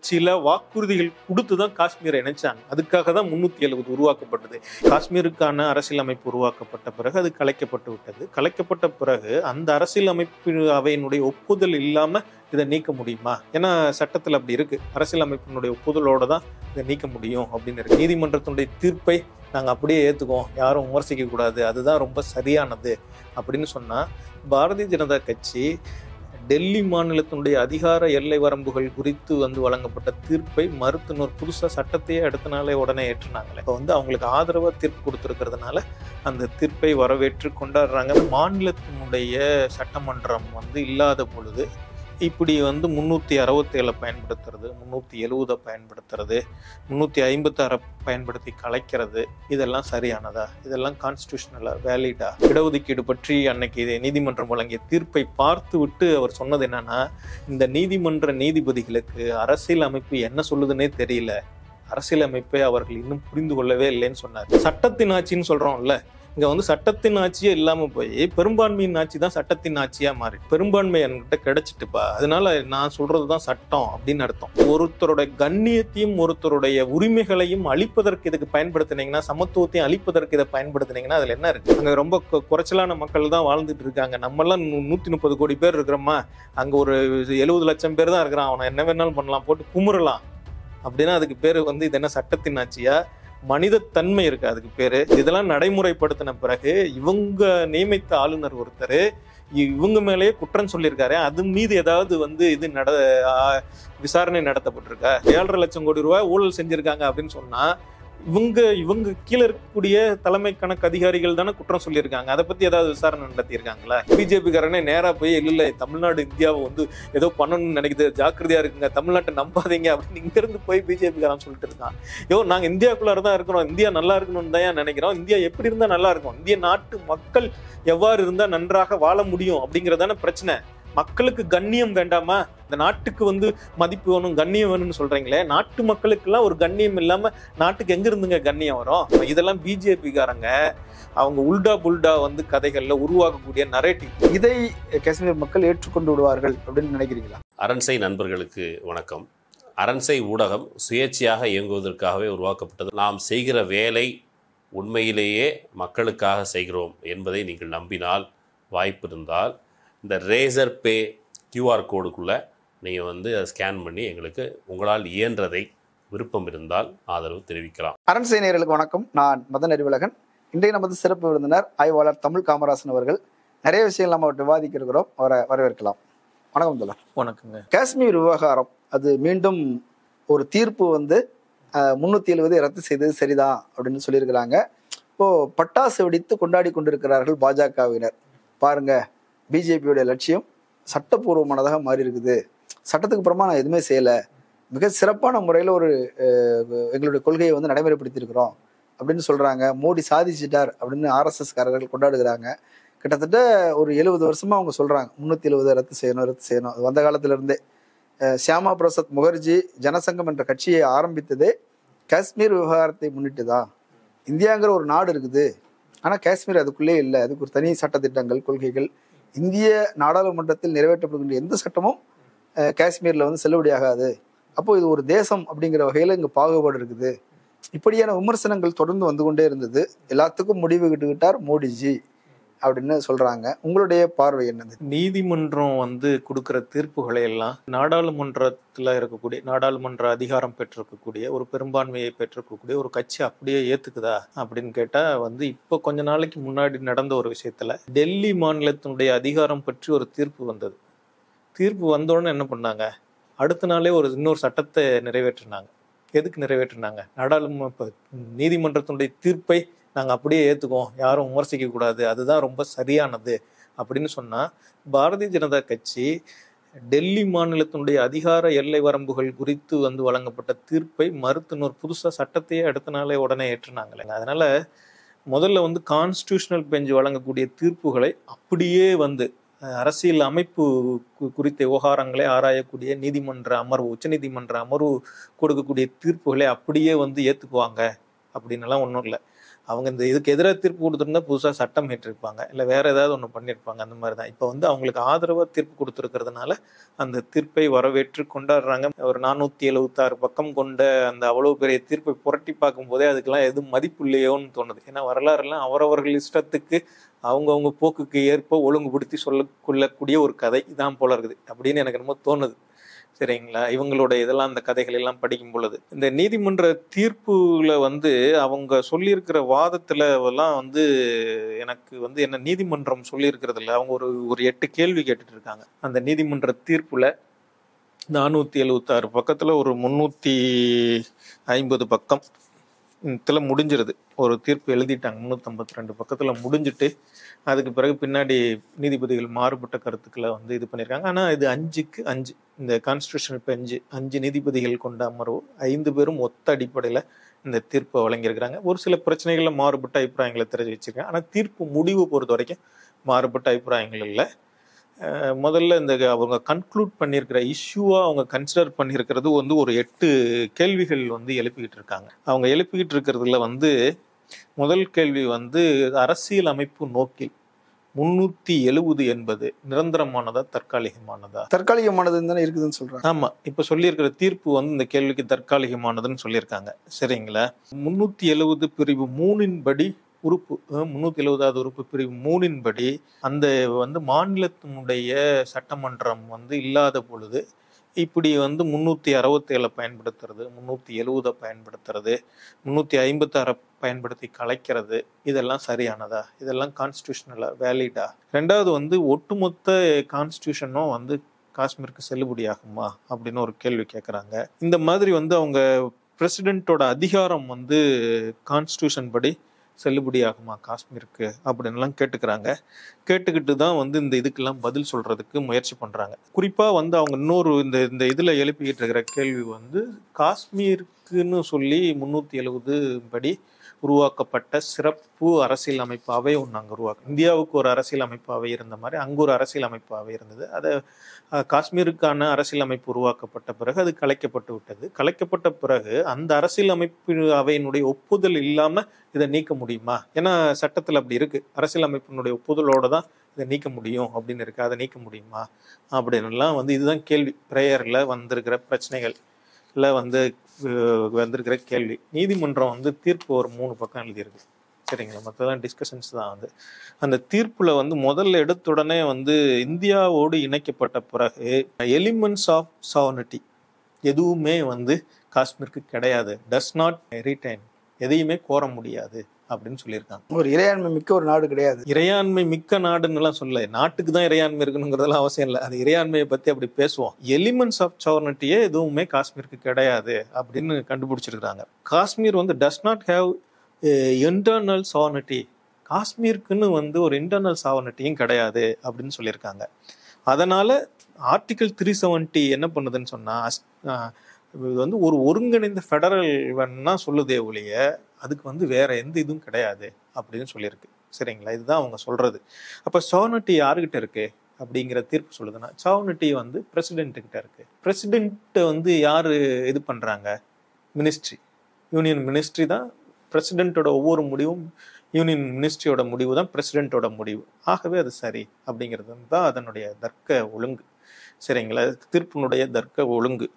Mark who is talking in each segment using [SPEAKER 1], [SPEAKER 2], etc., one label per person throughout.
[SPEAKER 1] சில வாக்குறுதிகள் கொடுத்து தான் காஷ்மீரை இணைச்சாங்க. அதுக்காக தான் 370 உருவாக்கப்பட்டது. காஷ்மீருக்கான அரசியல் அமைப்பு உருவாக்கப்பட்ட பிறகு அது கலைக்கப்பட்டு விட்டது. கலைக்கப்பட்ட பிறகு அந்த அரசியல் அமைப்பு அவையினுடைய ஒப்புதல் இல்லாம இதை நீக்க முடியுமா? ஏன்னா சட்டத்தில் அப்படி இருக்கு. அரசியல் அமைப்பினுடைய ஒப்புதலோட தான் இதை நீக்க முடியும் அப்படின்னு இருக்கு. நீதிமன்றத்தினுடைய தீர்ப்பை நாங்கள் அப்படியே ஏற்றுக்குவோம், யாரும் விமர்சிக்க கூடாது, அதுதான் ரொம்ப சரியானது அப்படின்னு சொன்னா, பாரதிய ஜனதா கட்சி டெல்லி மாநிலத்தினுடைய அதிகார எல்லை வரம்புகள் குறித்து வழங்கப்பட்ட தீர்ப்பை மறுத்து புதுசா சட்டத்தையே அடுத்த நாளே உடனே ஏற்றுனாங்களே. இப்போ அவங்களுக்கு ஆதரவா தீர்ப்பு கொடுத்துருக்கிறதுனால அந்த தீர்ப்பை வரவேற்று கொண்டாடுறாங்க. மாநிலத்தினுடைய சட்டமன்றம் இல்லாத பொழுது இப்படி 367 பயன்படுத்துறது, 370 பயன்படுத்துறது, 356 பயன்படுத்தி கலைக்கிறது, இதெல்லாம் சரியானதா? இதெல்லாம் கான்ஸ்டிடியூஷனலா, வேலிடா? இடஒதுக்கீடு பற்றி அன்னைக்கு நீதிமன்றம் வழங்கிய தீர்ப்பை பார்த்து விட்டு அவர் சொன்னது என்னன்னா, இந்த நீதிமன்ற நீதிபதிகளுக்கு அரசியல் அமைப்பு என்ன சொல்லுதுன்னே தெரியல, அரசியல் அமைப்பை அவர்கள் இன்னும் புரிந்து கொள்ளவே இல்லைன்னு சொன்னார். சட்டத்தின் ஆட்சின்னு சொல்றோம்ல, இங்க சட்டத்தின் ஆட்சியே இல்லாம போய் பெரும்பான்மையின் ஆட்சி தான் சட்டத்தின் ஆட்சியா மாறி, பெரும்பான்மை என்கிட்ட கிடைச்சிட்டுப்பா, அதனால நான் சொல்றதுதான் சட்டம் அப்படின்னு அர்த்தம். ஒருத்தருடைய கண்ணியத்தையும் ஒருத்தருடைய உரிமைகளையும் அழிப்பதற்கு இதுக்கு பயன்படுத்தினீங்கன்னா, சமத்துவத்தையும் அழிப்பதற்கு இதை பயன்படுத்தினீங்கன்னா அதுல என்ன இருக்கு? அங்க ரொம்ப குறைச்சலான மக்கள் தான் வாழ்ந்துட்டு இருக்காங்க. நம்ம எல்லாம் 130 கோடி பேர் இருக்கிறோமா, அங்க ஒரு 70 லட்சம் பேர் தான் இருக்கிறான். அவனை என்ன வேணாலும் பண்ணலாம், போட்டு குமுறலாம். அப்படின்னா அதுக்கு பேரு இது என்ன சட்டத்தின் ஆட்சியா? மனித தன்மை இருக்கு அதுக்கு பேரு. இதெல்லாம் நடைமுறைப்படுத்தின பிறகு இவங்க நியமித்த ஆளுநர் ஒருத்தர் இவங்க மேலேயே குற்றம் சொல்லியிருக்காரு. அது மீது ஏதாவது இது விசாரணை நடத்தப்பட்டிருக்கா? 7.5 லட்சம் கோடி ரூபாய் ஊழல் செஞ்சிருக்காங்க அப்படின்னு சொன்னா இவங்க கீழே இருக்கக்கூடிய தலைமை கணக்கு அதிகாரிகள் தானே குற்றம் சொல்லியிருக்காங்க. அதை பத்தி ஏதாவது விசாரணை நடத்தியிருக்காங்களா? பிஜேபி காரனே நேரா போய் இல்ல தமிழ்நாடு இந்தியாவை ஏதோ பண்ணணும்னு நினைக்குது, ஜாக்கிரதையா இருக்குங்க, தமிழ்நாட்டை நம்பாதீங்க அப்படின்னு இங்க இருந்து போய் பிஜேபி காரன் சொல்லிட்டு இருக்கான். நாங்க இந்தியாக்குள்ளார தான் இருக்கிறோம், இந்தியா நல்லா இருக்கணும்னு தான் நினைக்கிறோம், இந்தியா எப்படி இருந்தா நல்லா இருக்கும், இந்திய நாட்டு மக்கள் எவ்வாறு இருந்தா நன்றாக வாழ முடியும் அப்படிங்கறதான பிரச்சனை. மக்களுக்கு கண்ணியம் வேண்டாமா? இந்த நாட்டுக்கு மதிப்பு வேணும், கண்ணியம் வேணும்னு சொல்றீங்களே, நாட்டு மக்களுக்கு எல்லாம் ஒரு கண்ணியம் இல்லாம நாட்டுக்கு எங்க இருந்துங்க கண்ணியம் வரும்? இதெல்லாம் பிஜேபி காரங்க அவங்க உல்டா புல்டா கதைகள்ல உருவாக்கக்கூடிய நரேட்டிவ்.
[SPEAKER 2] இதை காஷ்மீர் மக்கள் ஏற்றுக்கொண்டு விடுவார்கள் அப்படின்னு நினைக்கிறீங்களா?
[SPEAKER 3] அரண்சை நண்பர்களுக்கு வணக்கம். அரண்சை ஊடகம் சுயேட்சையாக இயங்குவதற்காகவே உருவாக்கப்பட்டது. நாம் செய்கிற வேலை உண்மையிலேயே மக்களுக்காக செய்கிறோம் என்பதை நீங்கள் நம்பினால், வாய்ப்பு இருந்தால் இந்த ரேசர் பே QR கோடுக்குள்ளே நீங்கள் அதை ஸ்கேன் பண்ணி எங்களுக்கு உங்களால் இயன்றதை விருப்பம் இருந்தால் ஆதரவு தெரிவிக்கலாம்.
[SPEAKER 2] அரண்சை நேயர்களுக்கு வணக்கம். நான் மதன் அறிவழகன். இன்றைய நமது சிறப்பு விருந்தினர் ஆய்வாளர் தமிழ் காமராசன் அவர்கள். நிறைய விஷயங்கள் நம்ம விவாதிக்க இருக்கிறோம், அவரை வரவேற்கலாம். வணக்கம் தோழர்.
[SPEAKER 1] வணக்கங்க.
[SPEAKER 2] காஷ்மீர் விவகாரம் அது மீண்டும் ஒரு தீர்ப்பு 370 ரத்து செய்தது சரிதான் அப்படின்னு சொல்லியிருக்கிறாங்க. இப்போ பட்டாசு வெடித்து கொண்டாடி கொண்டிருக்கிறார்கள் பாஜகவினர். பாருங்க, பிஜேபியோட லட்சியம் சட்டப்பூர்வமானதாக மாறி இருக்குது, சட்டத்துக்கு அப்புறமா நான் எதுவுமே செய்யலை, மிக சிறப்பான முறையில் ஒரு எங்களுடைய கொள்கையை நடைமுறைப்படுத்தியிருக்கிறோம் அப்படின்னு சொல்றாங்க. மோடி சாதிச்சிட்டார் அப்படின்னு RSS காரர்கள் கொண்டாடுகிறாங்க. கிட்டத்தட்ட ஒரு 70 வருஷமா அவங்க சொல்றாங்க 370 ரத்து செய்யணும். அது வந்த காலத்துல இருந்தே சியாமா பிரசாத் முகர்ஜி ஜனசங்கம் என்ற கட்சியை ஆரம்பித்ததே காஷ்மீர் விவகாரத்தை முன்னிட்டு தான். இந்தியாங்கிற ஒரு நாடு இருக்குது, ஆனா காஷ்மீர் அதுக்குள்ளே இல்லை, அதுக்கு ஒரு தனி சட்டத்திட்டங்கள், கொள்கைகள், இந்திய நாடாளுமன்றத்தில் நிறைவேற்றப்படுகின்ற எந்த சட்டமும் காஷ்மீர்ல செல்லுபடியாகாது. அப்போ இது ஒரு தேசம் அப்படிங்கிற வகையில இங்க பாகுபாடு இருக்குது. இப்படியான விமர்சனங்கள் தொடர்ந்து வந்து கொண்டே இருந்தது. எல்லாத்துக்கும் முடிவு கிட்டுக்கிட்டார் மோடிஜி அப்படின்னு சொல்றாங்க. உங்களுடைய பார்வை என்னது?
[SPEAKER 1] நீதிமன்றம் கொடுக்கிற தீர்ப்புகளை எல்லாம் நாடாளுமன்றத்துல இருக்கக்கூடிய, நாடாளுமன்ற அதிகாரம் பெற்றிருக்கக்கூடிய ஒரு பெரும்பான்மையை பெற்றிருக்கக்கூடிய ஒரு கட்சி அப்படியே ஏத்துக்குதா அப்படின்னு கேட்டா இப்போ கொஞ்ச நாளைக்கு முன்னாடி நடந்த ஒரு விஷயத்துல டெல்லி மாநிலத்தினுடைய அதிகாரம் பற்றி ஒரு தீர்ப்பு வந்தது. தீர்ப்பு வந்தோடனே என்ன பண்ணாங்க, அடுத்த நாளே இன்னொரு சட்டத்தை நிறைவேற்றினாங்க. எதுக்கு நிறைவேற்றினாங்க? நீதிமன்றத்தினுடைய தீர்ப்பை நாங்கள் அப்படியே ஏற்றுக்குவோம், யாரும் விமர்சிக்க கூடாது, அதுதான் ரொம்ப சரியானது அப்படின்னு சொன்னா, பாரதிய ஜனதா கட்சி டெல்லி மாநிலத்தினுடைய அதிகார எல்லை வரம்புகள் குறித்து வழங்கப்பட்ட தீர்ப்பை மறுத்து புதுசா சட்டத்தையே அடுத்த நாளே உடனே ஏற்றுனாங்களே. அதனால முதல்ல கான்ஸ்டிடியூஷனல் பெஞ்ச் வழங்கக்கூடிய தீர்ப்புகளை அப்படியே அரசியல் அமைப்பு குறித்த விவகாரங்களை ஆராயக்கூடிய நீதிமன்ற அமர்வு, உச்சநீதிமன்ற அமர்வு கொடுக்கக்கூடிய தீர்ப்புகளை அப்படியே ஏற்றுக்குவாங்க அப்படின்னு எல்லாம் ஒன்றும் இல்லை. அவங்க இந்த இதுக்கு எதிராக தீர்ப்பு கொடுத்துருந்தா புதுசாக சட்டம் ஏற்றிருப்பாங்க, இல்லை வேற ஏதாவது ஒன்று பண்ணியிருப்பாங்க. அந்த மாதிரி தான் இப்போ வந்து அவங்களுக்கு ஆதரவாக தீர்ப்பு கொடுத்துருக்கிறதுனால அந்த தீர்ப்பை வரவேற்று கொண்டாடுறாங்க. ஒரு 476 பக்கம் கொண்ட அந்த அவ்வளோ பெரிய தீர்ப்பை புரட்டி பார்க்கும் போதே அதுக்கெல்லாம் எதுவும் மதிப்பு இல்லையோன்னு தோணுது. ஏன்னா வரலாறுலாம் அவரவர்கள் இஷ்டத்துக்கு அவங்கவுங்க போக்குக்கு ஏற்ப ஒழுங்குபடுத்தி கொள்ளக்கூடிய ஒரு கதை இதான் போல இருக்குது அப்படின்னு எனக்கு ரொம்ப தோணுது. சரிங்களா? இவங்களோட இதெல்லாம் அந்த கதைகள் எல்லாம் படிக்கும் பொழுது இந்த நீதிமன்ற தீர்ப்புல வந்து அவங்க சொல்லியிருக்கிற வாதத்துல எல்லாம் வந்து எனக்கு வந்து என்ன நீதிமன்றம் சொல்லியிருக்கிறதுல அவங்க ஒரு 8 கேள்வி கேட்டுட்டு இருக்காங்க. அந்த நீதிமன்ற தீர்ப்புல 476 பக்கத்துல ஒரு 350 பக்கம் முடிஞ்சிருது. ஒரு தீர்ப்பு எழுதிட்டாங்க, 352 பக்கத்துல முடிஞ்சிட்டு அதுக்கு பிறகு பின்னாடி நீதிபதிகள் மாறுபட்ட கருத்துக்களை வந்து இது பண்ணியிருக்காங்க. ஆனால் இது 5க்கு 5 இந்த கான்ஸ்டியூஷன் பெஞ்சு 5 நீதிபதிகள் கொண்ட அமர்வு 5 பேரும் ஒத்த அடிப்படையில் இந்த தீர்ப்பை வழங்கியிருக்கிறாங்க. ஒரு சில பிரச்சனைகளில் மாறுபட்ட அபிப்பிராயங்களை தெரிவிச்சிருக்காங்க. ஆனால் தீர்ப்பு முடிவு பொறுத்த வரைக்கும் மாறுபட்ட அபிப்பிராயங்கள் இல்லை. முதல்ல இந்த அவங்க கன்க்ளூட் பண்ணியிருக்கிற இஷ்யூவா அவங்க கன்சிடர் பண்ணியிருக்கிறது வந்து ஒரு 8 கேள்விகள் வந்து எழுப்பிக்கிட்டு இருக்காங்க. அவங்க எழுப்பிக்கிட்டு இருக்கிறதுல வந்து முதல் கேள்வி வந்து அரசியல் அமைப்பு நோக்கில் 370 என்பது நிரந்தரமானதா தற்காலிகமானதா?
[SPEAKER 2] தற்காலிகமானதுன்னு தானே இருக்குதுன்னு சொல்றாங்க.
[SPEAKER 1] ஆமா, இப்ப சொல்லியிருக்கிற தீர்ப்பு வந்து இந்த கேள்விக்கு தற்காலிகமானதுன்னு சொல்லியிருக்காங்க. சரிங்களா? 370 பிரிவு 3 படி உறுப்பு 370வது உறுப்பு பிரிவு 3 படி அந்த வந்து மாநிலத்தினுடைய சட்டமன்றம் வந்து இல்லாத பொழுது இப்படி வந்து 367 பயன்படுத்துறது, 370 பயன்படுத்துறது, 356 பயன்படுத்தி கலைக்கிறது, இதெல்லாம் சரியானதா? இதெல்லாம் கான்ஸ்டியூஷனலா வேலிடா? ரெண்டாவது வந்து ஒட்டுமொத்த கான்ஸ்டியூஷனும் வந்து காஷ்மீருக்கு செல்லுபடியாகுமா அப்படின்னு ஒரு கேள்வி கேட்குறாங்க. இந்த மாதிரி வந்து அவங்க பிரசிடென்ட்டோட அதிகாரம் வந்து கான்ஸ்டியூஷன் படி செல்லுபடியாகுமா காஷ்மீருக்கு அப்படின்லாம் கேட்டுக்கிட்டு தான் வந்து இந்த இதுக்கெல்லாம் பதில் சொல்றதுக்கு முயற்சி பண்றாங்க. குறிப்பா வந்து அவங்க இன்னொரு இந்த இதுல எழுப்பிக்கிட்டு இருக்கிற கேள்வி வந்து காஷ்மீருக்குன்னு சொல்லி 370 படி உருவாக்கப்பட்ட சிறப்பு அரசியல் அமைப்பாகவே ஒன்று அங்கே இந்தியாவுக்கு ஒரு அரசியல் அமைப்பாகவே இருந்த மாதிரி அங்கே ஒரு அரசியல் அமைப்பாகவே இருந்தது. அதை காஷ்மீருக்கான அரசியல் அமைப்பு உருவாக்கப்பட்ட பிறகு அது கலைக்கப்பட்டு விட்டது. கலைக்கப்பட்ட பிறகு அந்த அரசியல் அமைப்பு அவையினுடைய ஒப்புதல் இல்லாமல் இதை நீக்க முடியுமா? ஏன்னா சட்டத்தில் அப்படி இருக்கு, அரசியல் அமைப்பினுடைய ஒப்புதலோட தான் இதை நீக்க முடியும் அப்படின்னு இருக்கு. அதை நீக்க முடியுமா அப்படின்லாம் வந்து இதுதான் கேள்வி. பிரேயரில் வந்திருக்கிற பிரச்சனைகள் வந்து வந்திருக்கிற கேள்வி. நீதிமன்றம் வந்து தீர்ப்பு ஒரு 3 பக்கம் எழுதியிருக்கு. சரிங்களா? மற்றதான் டிஸ்கஷன்ஸ் தான். வந்து அந்த தீர்ப்புல வந்து முதல்ல எடுத்துடனே வந்து இந்தியாவோடு இணைக்கப்பட்ட பிறகு எலிமெண்ட்ஸ் ஆஃப் சாவர்னிட்டி எதுவுமே வந்து காஷ்மீருக்கு கிடையாது, டஸ் நாட் ரிட்டைன், எதையுமே கோர முடியாது அப்படின்னு சொல்லியிருக்காங்க.
[SPEAKER 2] ஒரு இறையாண்மை மிக்க ஒரு நாடு கிடையாது.
[SPEAKER 1] இறையாண்மை மிக்க நாடுன்னு எல்லாம் சொல்ல, நாட்டுக்கு தான் இறையாண்மை இருக்கணுங்கிறதெல்லாம் அவசியம் இல்லை. அது இறையாண்மையை பத்தி அப்படி பேசுவோம். எலிமெண்ட்ஸ் ஆஃப் சாவர்னிட்டியே எதுவுமே காஷ்மீருக்கு கிடையாது அப்படின்னு கண்டுபிடிச்சிருக்காங்க. காஷ்மீர் வந்து does not have internal sovereignty, காஷ்மீருக்குன்னு வந்து ஒரு இன்டர்னல் சாவர்னிட்டியும் கிடையாது அப்படின்னு சொல்லியிருக்காங்க. அதனால ஆர்டிகல் 370 என்ன பண்ணுதுன்னு சொன்னா இது வந்து ஒரு ஒருங்கிணைந்த ஃபெடரல் வேணும்னா சொல்லுதே ஒழிய அதுக்கு வந்து வேற எந்த இதுவும் கிடையாது அப்படின்னு சொல்லியிருக்கு. சரிங்களா? இதுதான் அவங்க சொல்றது. அப்ப சாவர்னிட்டி யாருக்கிட்ட இருக்கு அப்படிங்கிற தீர்ப்பு சொல்லுதுன்னா சாவர்னிட்டி வந்து பிரசிடென்ட் கிட்ட இருக்கு. பிரசிடென்ட் வந்து யாரு இது பண்றாங்க? மினிஸ்ட்ரி, யூனியன் மினிஸ்ட்ரி தான் பிரசிடென்ட்டோட ஒவ்வொரு முடிவும், யூனியன் மினிஸ்ட்ரியோட முடிவு தான் பிரசிடென்ட்டோட முடிவு. ஆகவே அது சரி அப்படிங்கிறது தான் அதனுடைய தர்க்க ஒழுங்கு. சரிங்களா? தீர்ப்பினுடைய தர்க்க ஒழுங்கு.